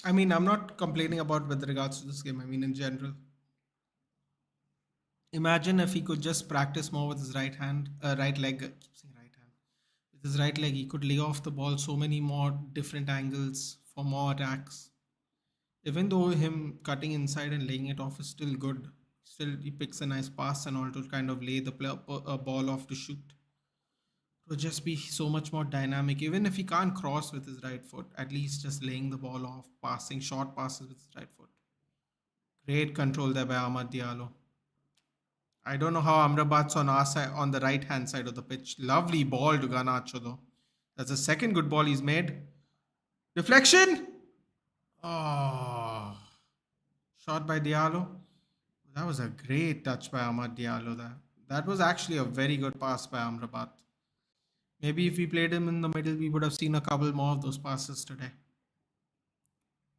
S1: I mean, I'm not complaining about with regards to this game. I mean, in general. Imagine if he could just practice more with his right hand, right leg. I keep saying right hand. With his right leg, he could lay off the ball so many more different angles for more attacks. Even though him cutting inside and laying it off is still good, still he picks a nice pass and all to kind of lay the ball off to shoot. It would just be so much more dynamic. Even if he can't cross with his right foot, at least just laying the ball off, passing short passes with his right foot. Great control there by Ahmad Diallo. I don't know how Amrabat's on our side, on the right hand side of the pitch. Lovely ball to Garnacho though. That's the second good ball he's made. Deflection. Oh, shot by Diallo. That was a great touch by Ahmad Diallo. That was actually a very good pass by Amrabat. Maybe if we played him in the middle, we would have seen a couple more of those passes today.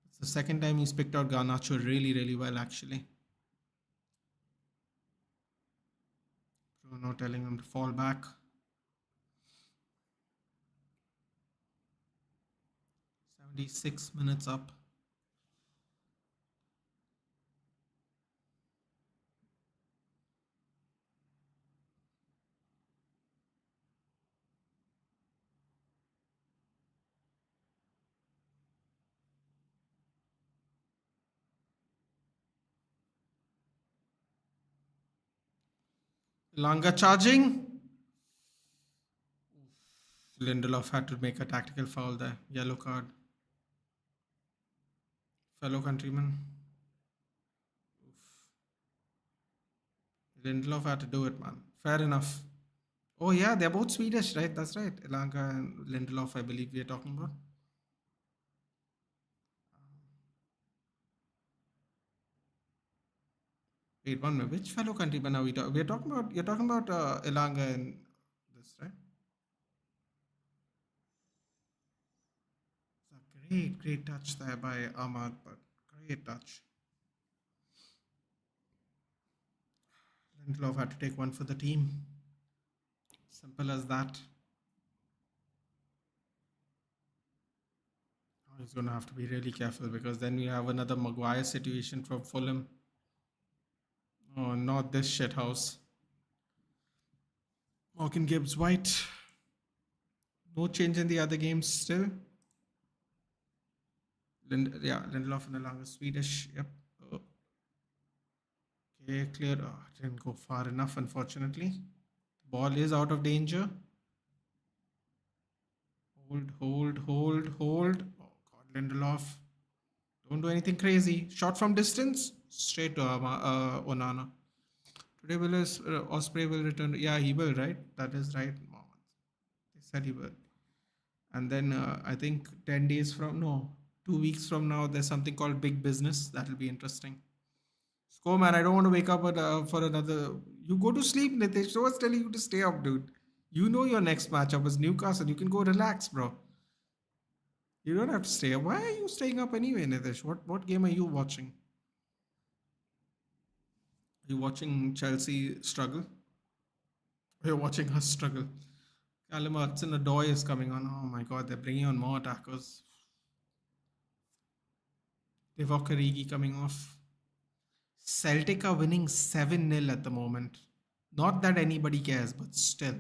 S1: It's the second time he's picked out Garnacho really, really well, actually. Bruno telling him to fall back. 76 minutes up. Langa charging. Lindelof had to make a tactical foul there. Yellow card. Fellow countryman. Lindelof had to do it, man. Fair enough. Oh yeah, they're both Swedish, right? That's right. Elanga and Lindelof, I believe we are talking about. Wait, one minute. Which fellow countryman are we talking? We're talking about. You're talking about Elanga and this, right? It's a great touch there by Ahmad, but great touch. Lindelof had to take one for the team. Simple as that. Oh, he's going to have to be really careful because then we have another Maguire situation from Fulham. Oh, not this shit house. Morgan Gibbs White. No change in the other games still. Lindelof and Elanga Swedish. Yep. Oh, okay, clear. Oh, didn't go far enough, unfortunately. Ball is out of danger. Hold. Oh, God, Lindelof. Don't do anything crazy. Shot from distance. Straight to Onana. Today Osprey will return. Yeah, he will, right? That is right, Mohammed. They said he will. And then I think 10 days from, no, 2 weeks from now, there's something called Big Business. That'll be interesting. Go, man. I don't want to wake up for another. You go to sleep, Nitish. So what's telling you to stay up, dude? You know your next matchup is Newcastle. You can go relax, bro. You don't have to stay up. Why are you staying up anyway, Nitish? What game are you watching? Are you watching Chelsea struggle? You're watching us struggle. Callum Hudson-Odoi is coming on. Oh my god, they're bringing on more attackers. Divock Origi coming off. Celtic are winning 7-0 at the moment. Not that anybody cares, but still.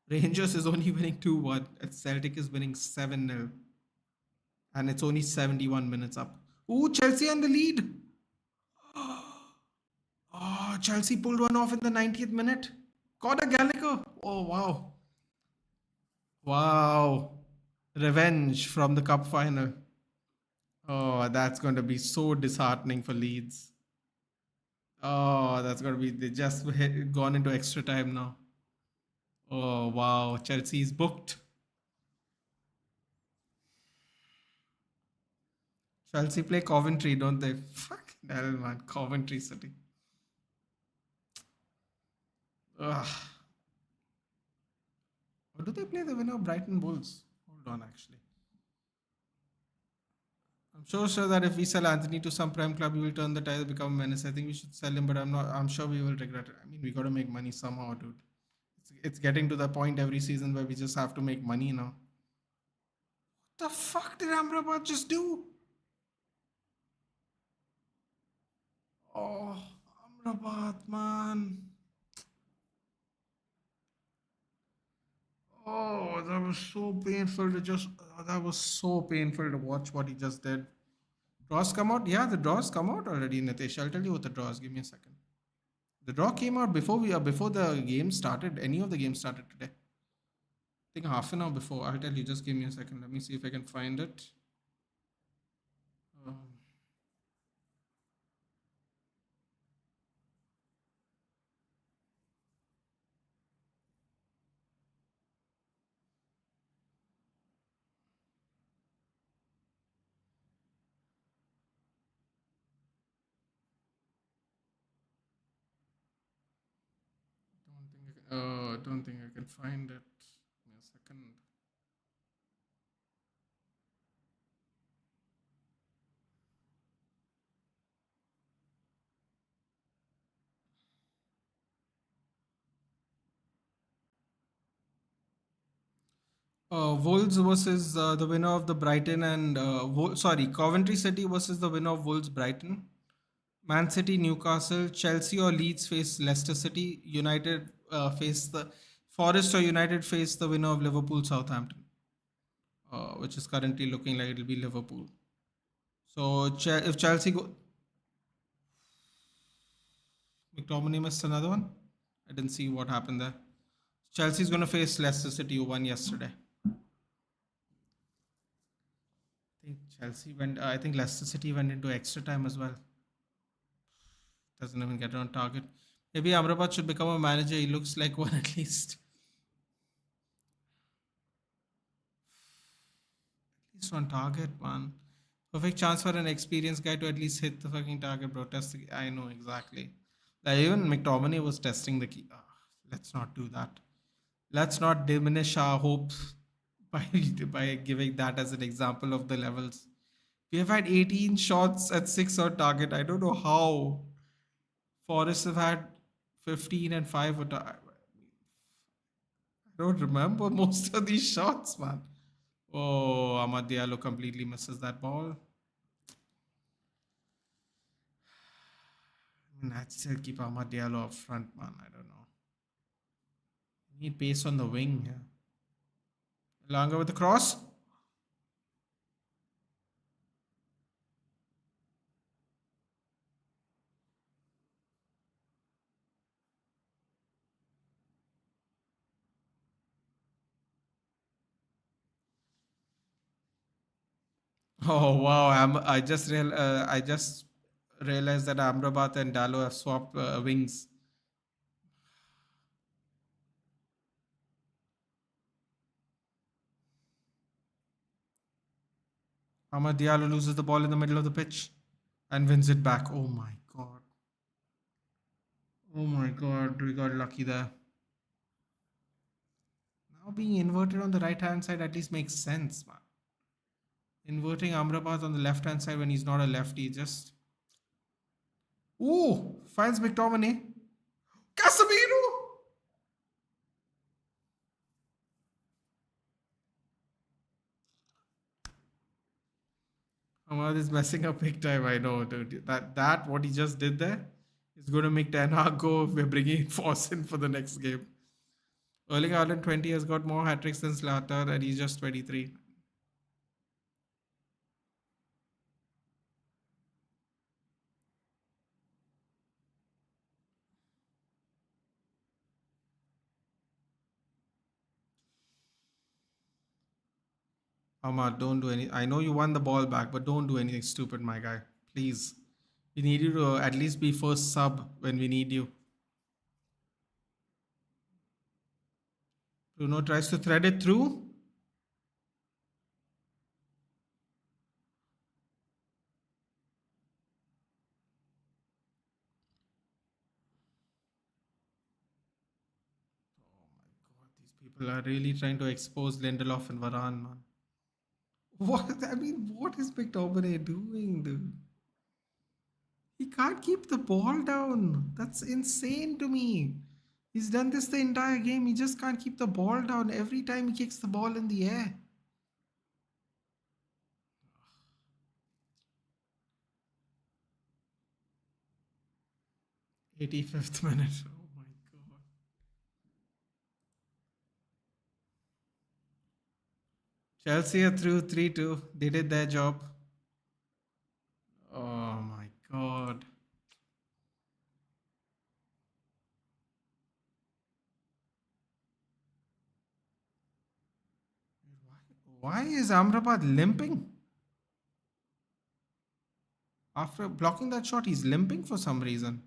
S1: Rangers is only winning 2-1 and Celtic is winning 7-0. And it's only 71 minutes up. Ooh, Chelsea in the lead. Oh, Chelsea pulled one off in the 90th minute. Conor Gallagher. Oh, wow. Wow. Revenge from the cup final. Oh, that's going to be so disheartening for Leeds. Oh, that's going to be, they just gone into extra time now. Oh, wow. Chelsea's booked. Chelsea play Coventry, don't they? Fuck hell, man. Coventry City. Ugh. Or do they play the winner of Brighton Bulls? Hold on, actually. I'm sure that if we sell Anthony to some prime club, he will turn the tide, become a menace. I think we should sell him, but I'm not. I'm sure we will regret it. I mean, we got to make money somehow, dude. It's getting to the point every season where we just have to make money now. What the fuck did Amrabat just do? Oh, Amrabat, man. Oh, that was so painful to just. That was so painful to watch what he just did. Draws come out? Yeah, the draws come out already, Nitesh. I'll tell you what the draws. Give me a second. The draw came out before the game started. Any of the games started today. I think half an hour before. I'll tell you. Just give me a second. Let me see if I can find it. Um, don't think I can find it. Give me a second. Wolves versus the winner of the Brighton and Coventry City versus the winner of Wolves Brighton. Man City, Newcastle, Chelsea or Leeds face Leicester City. United face the Forest or United face the winner of Liverpool, Southampton, which is currently looking like it'll be Liverpool. So if Chelsea go, McTominay missed another one. I didn't see what happened there. Chelsea's going to face Leicester City, who won yesterday. I think Chelsea went. I think Leicester City went into extra time as well. Doesn't even get on target. Maybe Amrabat should become a manager. He looks like one at least. At least on target, man. Perfect chance for an experienced guy to at least hit the fucking target, bro. Test the. I know exactly. Like even McTominay was testing the key. Let's not do that. Let's not diminish our hopes by by giving that as an example of the levels. We have had 18 shots at 6 on target. I don't know how. Forest have had 15 and 5 on target. I don't remember most of these shots, man. Oh, Amad Diallo completely misses that ball. I mean, I'd still keep Amad Diallo up front, man. I don't know. Need pace on the wing here. Langa with the cross. Oh wow! I just realized that Amrabat and Dallo have swapped wings. Amad Diallo loses the ball in the middle of the pitch and wins it back. Oh my god! Oh my god! We got lucky there. Now being inverted on the right hand side at least makes sense, man. Inverting Amrabat on the left hand side when he's not a lefty just. Ooh! Finds McTominay. Casemiro! Ahmad is messing up big time. I know, dude. That what he just did there is going to make Ten Hag go. We're bringing Force in for the next game. Erling Haaland 20 has got more hat tricks than Zlatan, and he's just 23. Ahmad, don't do any. I know you won the ball back, but don't do anything stupid, my guy. Please. We need you to at least be first sub when we need you. Bruno tries to thread it through. God, these people are really trying to expose Lindelof and Varane, man. What? I mean, what is McTominay doing, dude? He can't keep the ball down. That's insane to me. He's done this the entire game. He just can't keep the ball down every time he kicks the ball in the air. 85th minute. Oh my god. Chelsea are through 3-2. They did their job. Oh my god. Why is Amrabat limping? After blocking that shot, he's limping for some reason.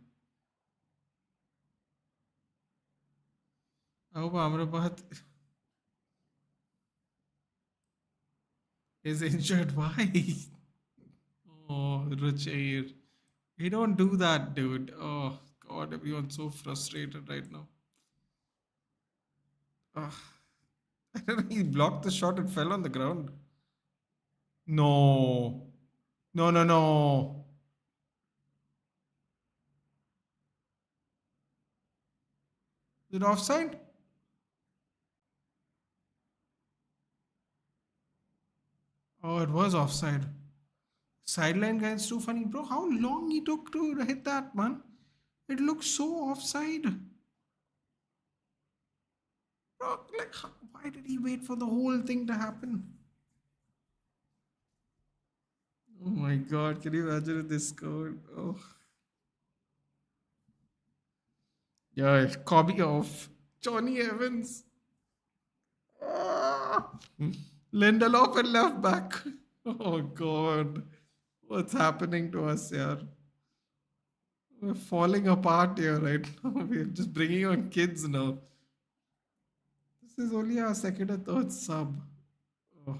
S1: I hope Amrabat is injured. Why? Oh, Ruchair. We don't do that, dude. Oh, God, everyone's so frustrated right now. Ugh. He blocked the shot and fell on the ground. No. No, no, no. Is it offside? Oh, it was offside. Sideline guy is too funny. Bro, how long he took to hit that, man? It looks so offside. Bro, like, why did he wait for the whole thing to happen? Oh my god, can you imagine if this scored? Oh. Yeah, copy of Johnny Evans. Ah, Lindelof and left back. Oh God. What's happening to us here? We're falling apart here right now. We're just bringing on kids now. This is only our second or third sub. Oh,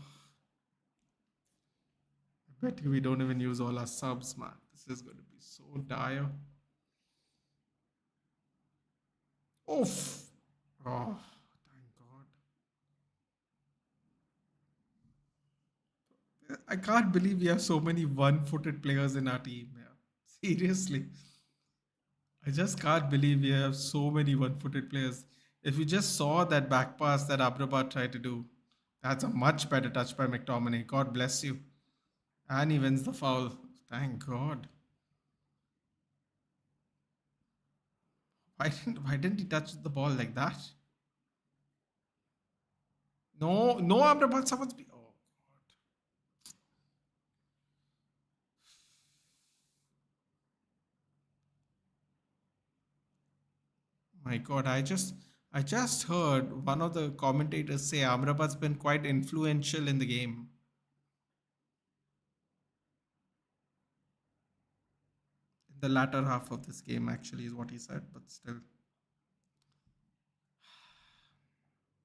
S1: I bet you we don't even use all our subs, man. This is going to be so dire. Oof. Oh, thank God. I can't believe we have so many one-footed players in our team. Yeah. Seriously. I just can't believe we have so many one-footed players. If you just saw that back pass that Abrabat tried to do, that's a much better touch by McTominay. God bless you. And he wins the foul. Thank God. Why didn't he touch the ball like that? No, no, Amrabat, someone's be. Oh my God! I just heard one of the commentators say Amrabat's been quite influential in the game. In the latter half of this game, actually, is what he said. But still,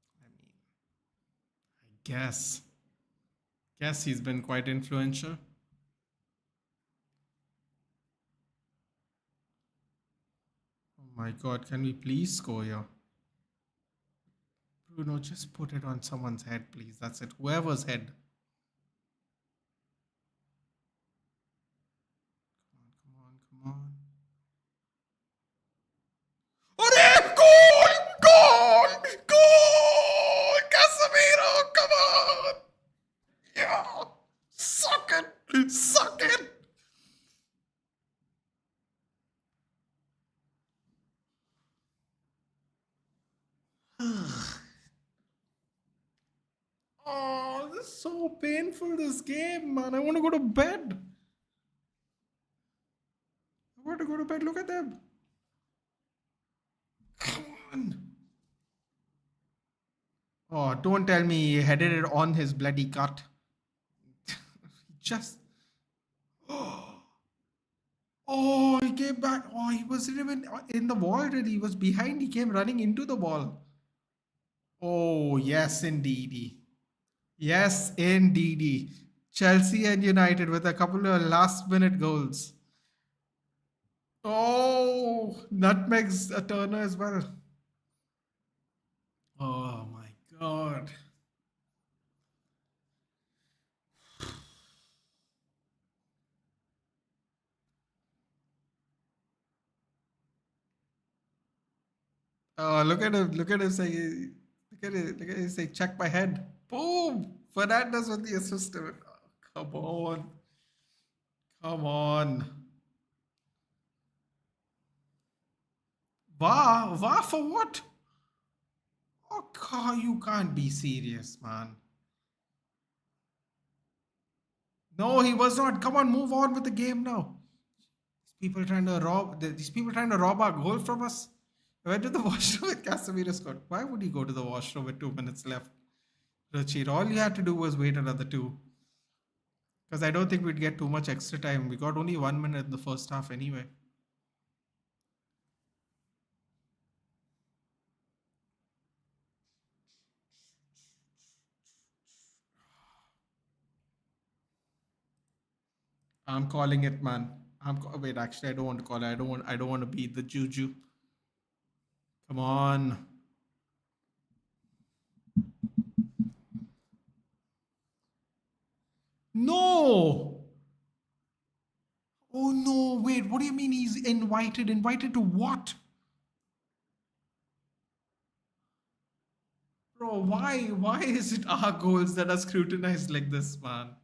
S1: I mean, I guess he's been quite influential. Oh my God! Can we please score here? Bruno, just put it on someone's head, please. That's it. Whoever's head. Come on, come on. Aurier! Goal! Goal! Goal! Casemiro! Come on! Yeah! Suck it! Suck it! Oh, this is so painful, this game, man. I want to go to bed. I want to go to bed. Look at them. Come on. Oh, don't tell me he headed it on his bloody cut. Just. Oh, he came back. Oh, he wasn't even in the ball already. He was behind. He came running into the ball. Oh, yes, indeedy. Yes, indeedy. Chelsea and United with a couple of last minute goals. Oh, nutmegs a Turner as well. Oh my God. Oh, look at him. Look at him saying, look at it. Look at him saying, check my head. Boom. Fernandez with the assist. Oh, come on. Come on. VAR for what? Oh, God, you can't be serious, man. No, he was not. Come on, move on with the game now. These people trying to rob our goal from us. I went to the washroom with Casemiro scored. Why would he go to the washroom with 2 minutes left? Cheat. All you had to do was wait another two. Because I don't think we'd get too much extra time. We got only 1 minute in the first half anyway. I'm calling it, man. Wait. Actually, I don't want to call it. I don't want to be the juju. Come on. No. Oh no. Wait. What do you mean he's invited? Invited to what? Bro, why? Why is it our goals that are scrutinized like this, man?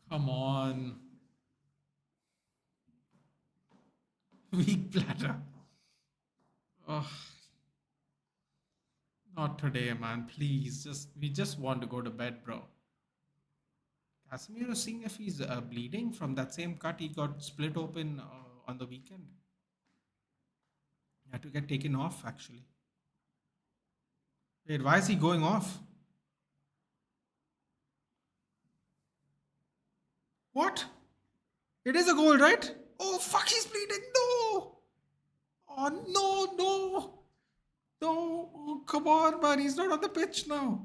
S1: Come on. Weak bladder. Oh, Not today, man. Please, we just want to go to bed, bro. Casemiro seeing if he's bleeding from that same cut he got split open on the weekend. He had to get taken off, actually. Wait, why is he going off? What? It is a goal, right? Oh, fuck, he's bleeding. No! Oh, no, no. No. Oh, come on, man. He's not on the pitch now.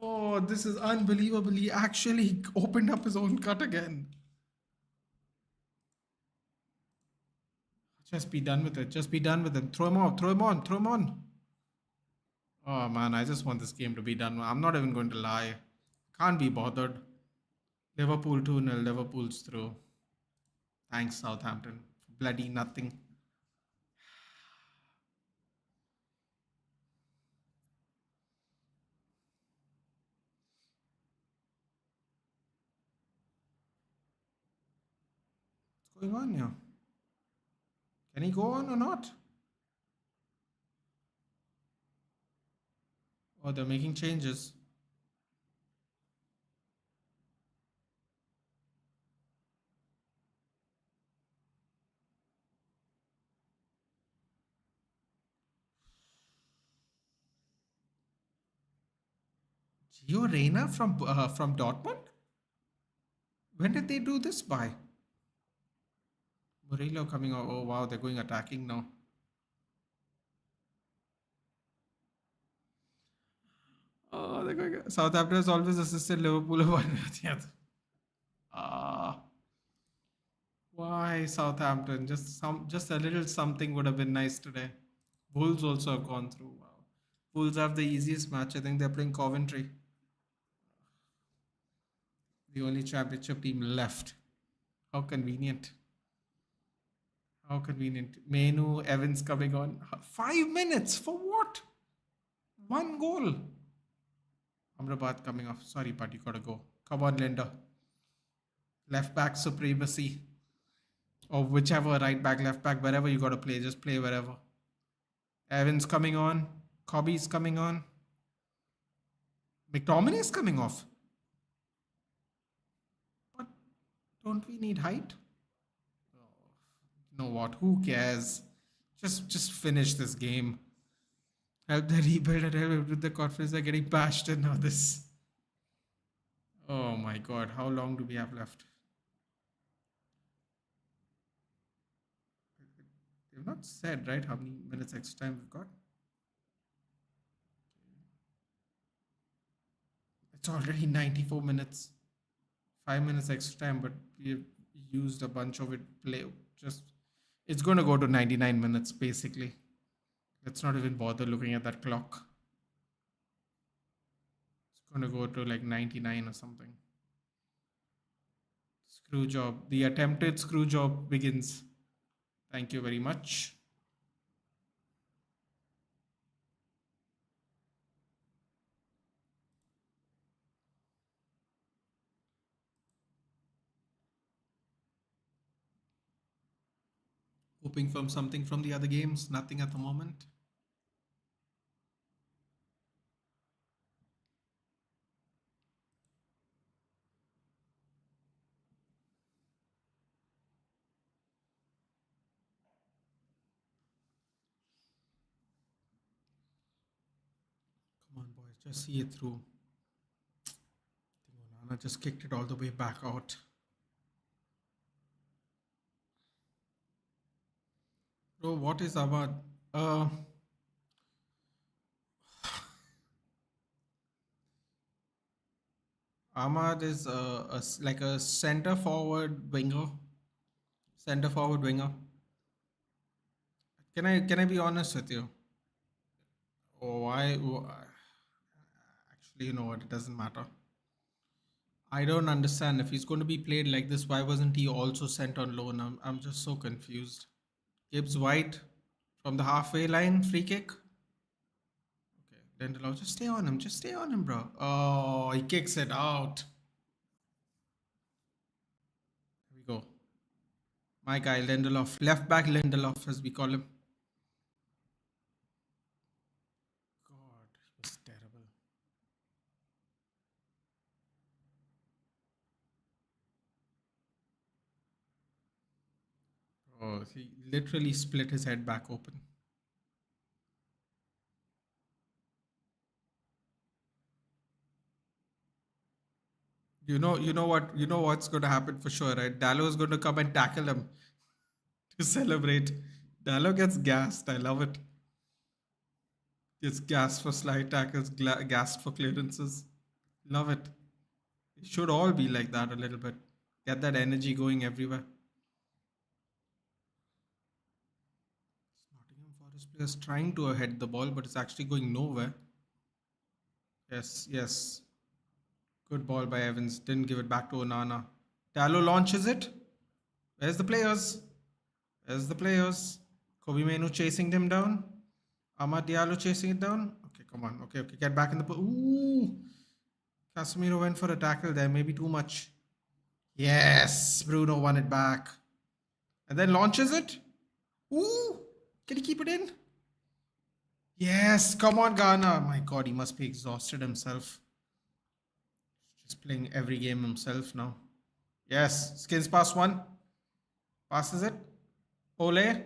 S1: Oh, this is unbelievable. He actually opened up his own cut again. Just be done with it. Just be done with it. Throw him out. Throw him on. Throw him on. Oh, man. I just want this game to be done. I'm not even going to lie. Can't be bothered. Liverpool 2-0. Liverpool's through. Thanks, Southampton. Bloody nothing. What's going on here? Can he go on or not? Oh, they're making changes. Gio Reyna from Dortmund? When did they do this by? Murillo coming out. Oh, wow. They're going attacking now. Oh, they're going. Southampton has always assisted Liverpool one with the other. Ah. Why Southampton? Just a little something would have been nice today. Wolves also have gone through. Wow. Wolves have the easiest match. I think they're playing Coventry. The only championship team left. How convenient. How convenient. Menu, Evans coming on. 5 minutes for what? One goal. Amrabat coming off. Sorry, but you gotta go. Come on, Linda. Left back supremacy. Or whichever, right back, left back, wherever you gotta play. Just play wherever. Evans coming on. Cobby's coming on. McTominay's coming off. But don't we need height? You know what? Who cares? Just finish this game. Help the rebuild and help with the confidence. They're getting bashed in now. This. Oh my god. How long do we have left? They've not said, right, how many minutes extra time we've got? It's already 94 minutes. 5 minutes extra time, but we've used a bunch of it. It's going to go to 99 minutes basically. Let's not even bother looking at that clock. It's going to go to like 99 or something. Screw job. The attempted screw job begins. Thank you very much. Hoping from something from the other games. Nothing at the moment. Come on, boys. Just see it through. Nana just kicked it all the way back out. Bro, what is Ahmad? Ahmad is like a center forward winger. Center forward winger. Can I be honest with you? Oh, actually, you know what? It doesn't matter. I don't understand if he's going to be played like this. Why wasn't he also sent on loan? I'm just so confused. Gibbs White from the halfway line, free kick. Okay, Lindelof, just stay on him. Just stay on him, bro. Oh, he kicks it out. Here we go. My guy, Lindelof. Left back Lindelof, as we call him. God, he literally split his head back open. You know what's going to happen for sure, right? Dallo is going to come and tackle him to celebrate. Dallo gets gassed. I love it. Gets gassed for slide tackles, gassed for clearances. Love it. It should all be like that a little bit. Get that energy going everywhere. Nottingham Forest players trying to head the ball, but it's actually going nowhere. Yes, yes. Good ball by Evans. Didn't give it back to Onana. Dallo launches it. Where's the players? Where's the players? Kobe Menu chasing them down. Amad Diallo chasing it down. Okay, come on. Okay, okay. Get back in the... Ooh! Casemiro went for a tackle there. Maybe too much. Yes! Bruno won it back. And then launches it. Ooh! Can he keep it in? Yes! Come on, Ghana. My God, he must be exhausted himself. Just playing every game himself now. Yes! Skins past one. Passes it. Ole.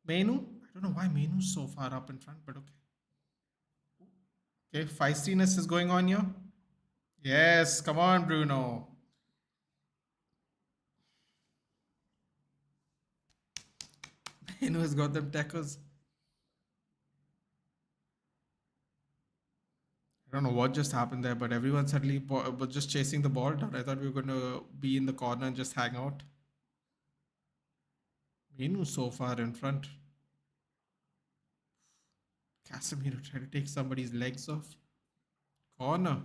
S1: Menu. I don't know why Menu's so far up in front, but okay. Okay, feistiness is going on here. Yes, come on, Bruno. Menu has got them tackles. I don't know what just happened there, but everyone suddenly was just chasing the ball down. I thought we were going to be in the corner and just hang out. Menu so far in front. Casemiro trying to take somebody's legs off. Corner.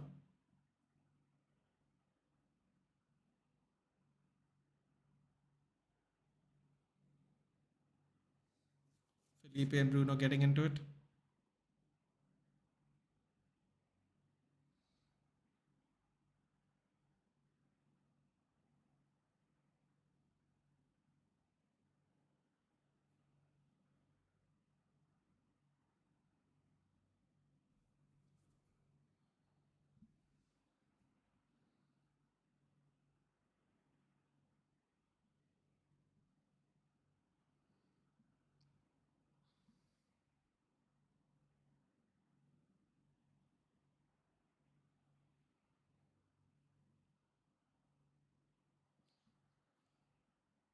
S1: Felipe and Bruno getting into it.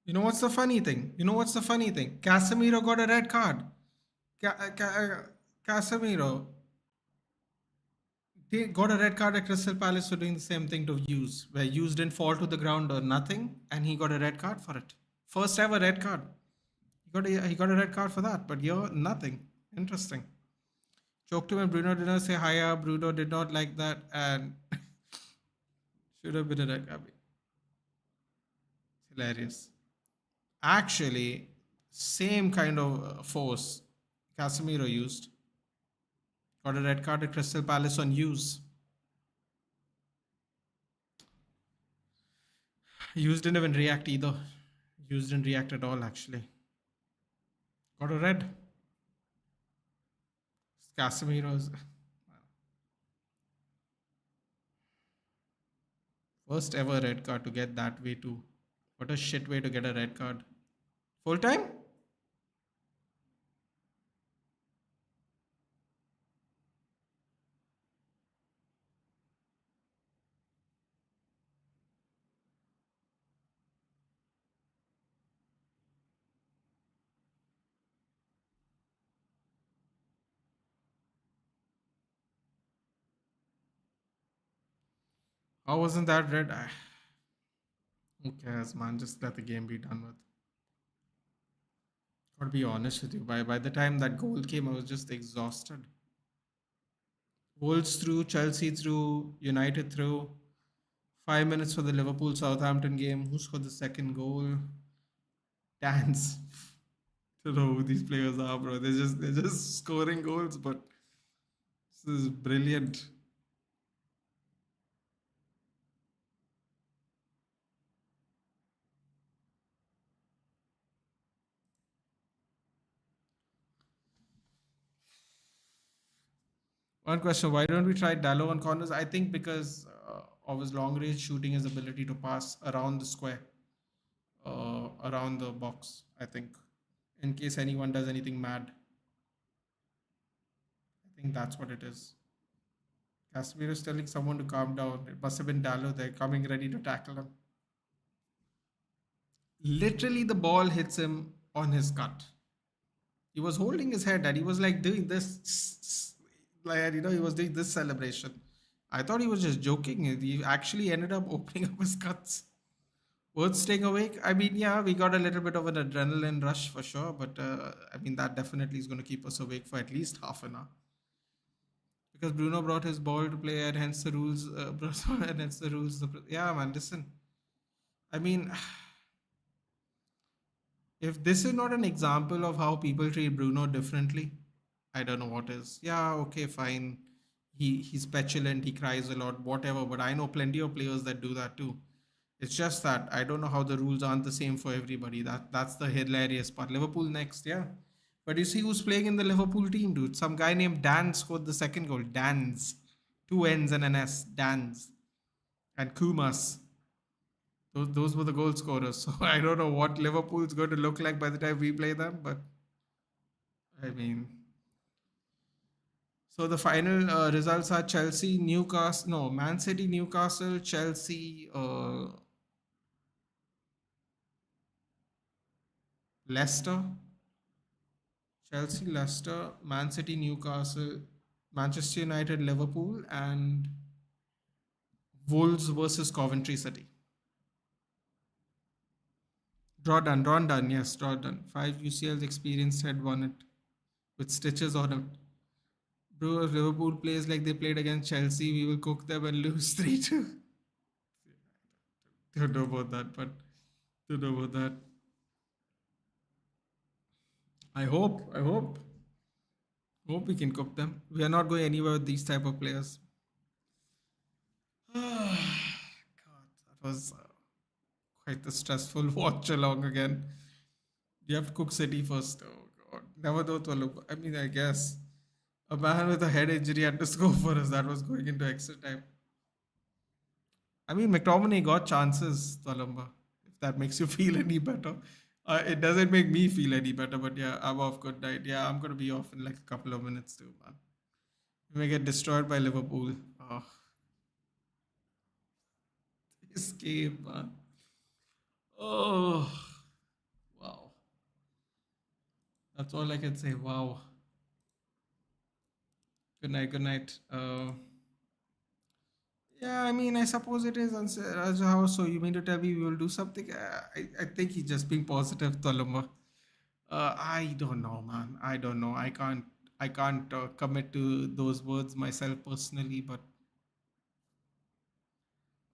S1: You know what's the funny thing? Casemiro got a red card. Casemiro they got a red card at Crystal Palace for doing the same thing to Hughes, where Hughes didn't fall to the ground or nothing, and he got a red card for it. First ever red card. He got a red card for that, but you're nothing. Interesting. Choked him and Bruno did not say hiya. Bruno did not like that and should have been a red card. Hilarious. Actually, same kind of force Casemiro used. Got a red card at Crystal Palace on Hughes. Hughes didn't even react either. Hughes didn't react at all, actually. Got a red. Casemiro's first ever red card to get that way too. What a shit way to get a red card. Full time? How wasn't that red? Who cares, man? Just let the game be done with. Gotta be honest with you. By the time that goal came, I was just exhausted. Wolves through, Chelsea through, United through. 5 minutes for the Liverpool Southampton game. Who scored the second goal? Dance. Don't know who these players are, bro. They're just scoring goals, but this is brilliant. One question: why don't we try Dallo on corners? I think because of his long range shooting, his ability to pass around the square. around the box, I think. In case anyone does anything mad. I think that's what it is. Casemiro is telling someone to calm down. It must have been Dallo there coming ready to tackle him. Literally, the ball hits him on his cut. He was holding his head and he was like doing this, like, he was doing this celebration. I thought he was just joking. He actually ended up opening up his cuts. Worth staying awake? I mean, yeah, we got a little bit of an adrenaline rush for sure, but I mean, that definitely is going to keep us awake for at least half an hour. Because Bruno brought his ball to play, and hence the rules. And hence the rules. Yeah, man, listen. I mean, if this is not an example of how people treat Bruno differently, I don't know what is. Yeah, okay, fine. He's petulant, he cries a lot, whatever. But I know plenty of players that do that too. It's just that I don't know how the rules aren't the same for everybody. That's the hilarious part. Liverpool next, yeah. But you see who's playing in the Liverpool team, dude? Some guy named Dan scored the second goal. Dan's. Two N's and an S. Dan's. And Kumas. Those were the goal scorers. So I don't know what Liverpool's going to look like by the time we play them, but I mean. So the final results are Chelsea, Newcastle, no, Man City, Newcastle, Chelsea, Leicester, Chelsea, Leicester, Man City, Newcastle, Manchester United, Liverpool, and Wolves versus Coventry City. Draw done, yes, draw done. 5 UCL's experienced head won it with stitches on it. Bro, if Liverpool plays like they played against Chelsea, we will cook them and lose 3-2. Don't know about that, but don't know about that. I hope we can cook them. We are not going anywhere with these type of players. God, that was quite the stressful watch along again. You have to cook City first. Oh God, never thought to look. I mean, I guess a man with a head injury had to score for us. That was going into extra time. I mean, McTominay got chances, Talamba, if that makes you feel any better. It doesn't make me feel any better, but yeah, I'm off good night. Yeah, I'm going to be off in like a couple of minutes too, man. We may get destroyed by Liverpool. Oh, this game, man. Oh, wow. That's all I can say. Wow. Good night, good night. Yeah, I mean, I suppose it is. How so? You mean to tell me we will do something? I think he's just being positive, Taluma. I don't know, man. I don't know. I can't commit to those words myself personally, but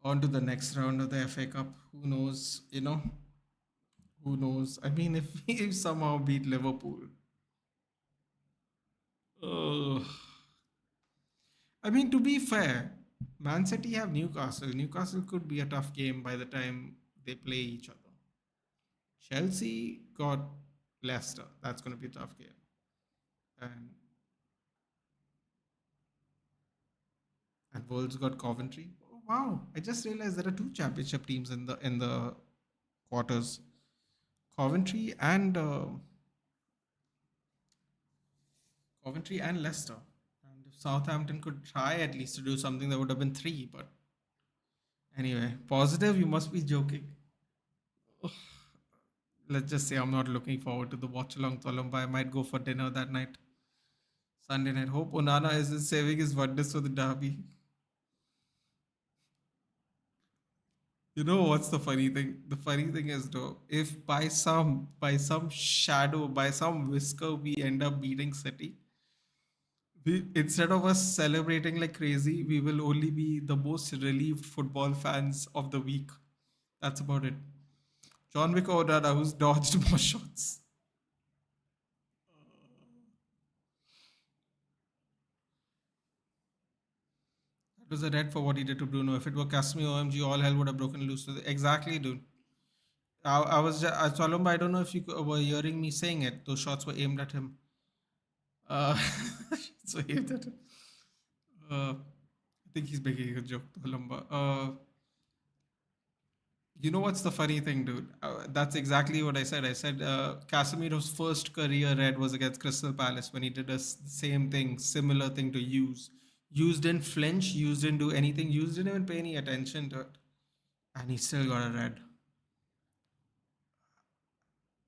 S1: on to the next round of the FA Cup. Who knows? Who knows? I mean, if we somehow beat Liverpool, uh, I mean, to be fair, Man City have Newcastle. Newcastle could be a tough game by the time they play each other. Chelsea got Leicester. That's going to be a tough game. And Wolves got Coventry. Oh, wow! I just realized there are two championship teams in the quarters. Coventry and Leicester. And if Southampton could try at least to do something, there would have been three. But anyway, positive. You must be joking. Let's just say I'm not looking forward to the watch along Tolomba. I might go for dinner that night. Sunday night. Hope Onana is saving his wonders for the derby. You know what's the funny thing? The funny thing is though, if by some shadow, by some whisker we end up beating City, we instead of us celebrating like crazy, we will only be the most relieved football fans of the week. That's about it. John Wick Odada, who's dodged more shots. That was a red for what he did to Bruno. If it were Casemiro OMG, all hell would have broken loose. Exactly, dude. I was just, Chalumba, I don't know if you were hearing me saying it. Those shots were aimed at him. So aimed at him. I think he's making a joke, Chalumba. You know what's the funny thing, dude? That's exactly what I said. I said Casemiro's first career red was against Crystal Palace when he did same thing, similar thing to use. Used didn't flinch, used didn't do anything, used didn't even pay any attention to it. And he still got a red.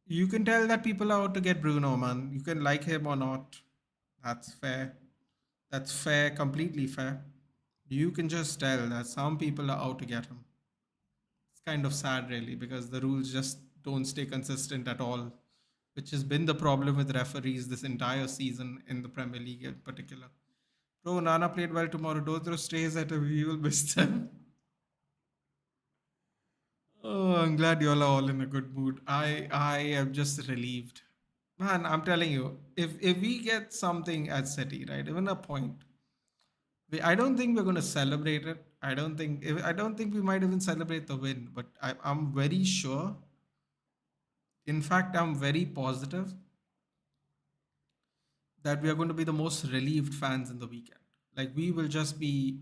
S1: You can tell that people are out to get Bruno, man. You can like him or not. That's fair. That's fair, completely fair. You can just tell that some people are out to get him. It's kind of sad, really, because the rules just don't stay consistent at all, which has been the problem with referees this entire season in the Premier League in particular. Bro, Nana played well tomorrow. Don't throw strays at him. We will miss them. Oh, I'm glad you all are all in a good mood. I am just relieved. Man, I'm telling you, if we get something at City, right, even a point, I don't think we're going to celebrate it. I don't think we might even celebrate the win, but I'm very sure. In fact, I'm very positive that we are going to be the most relieved fans in the weekend. Like we will just be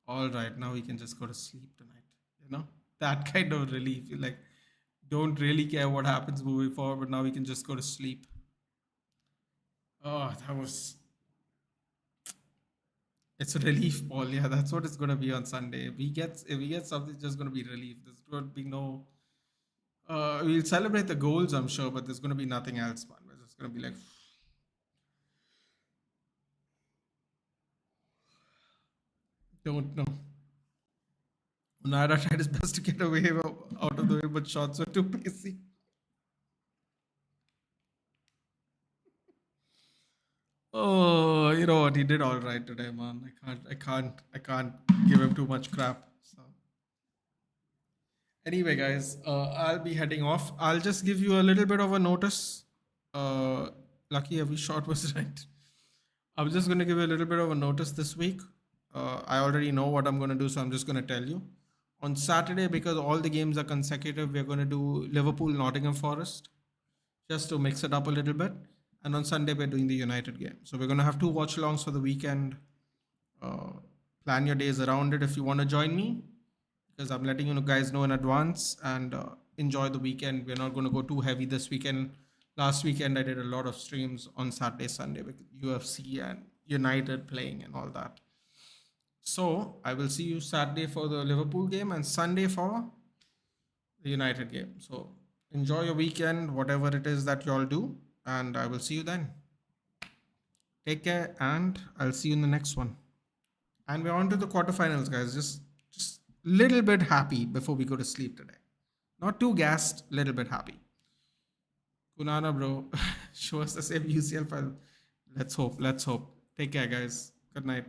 S1: all right. Now we can just go to sleep tonight. You know that kind of relief. You like don't really care what happens moving forward, but now we can just go to sleep. Oh, that was. It's a relief, Paul. Yeah, that's what it's gonna be on Sunday. If we get something, it's just gonna be relief. There's gonna be no. We'll celebrate the goals, I'm sure, but there's gonna be nothing else, man. We're just gonna be like, don't know. Naira tried his best to get away out of the way, but shots were too pacey. Oh, you know what? He did all right today, man. I can't give him too much crap. So anyway, guys, I'll be heading off. I'll just give you a little bit of a notice. Uh, Lucky every shot was right. I'm just going to give you a little bit of a notice this week. I already know what I'm going to do, so I'm just going to tell you. On Saturday, because all the games are consecutive, we're going to do Liverpool Nottingham Forest just to mix it up a little bit. And on Sunday, we're doing the United game. So we're going to have two watch alongs for the weekend. Uh, Plan your days around it if you want to join me, because I'm letting you guys know in advance and enjoy the weekend. We're not going to go too heavy this weekend. Last weekend, I did a lot of streams on Saturday, Sunday with UFC and United playing and all that. So I will see you Saturday for the Liverpool game and Sunday for the United game. So enjoy your weekend, whatever it is that you all do, and I will see you then. Take care, and I'll see you in the next one. And we're on to the quarterfinals, guys. Just little bit happy before we go to sleep today. Not too gassed, little bit happy. Kunana, bro, show us the same UCL file. Let's hope. Let's hope. Take care, guys. Good night.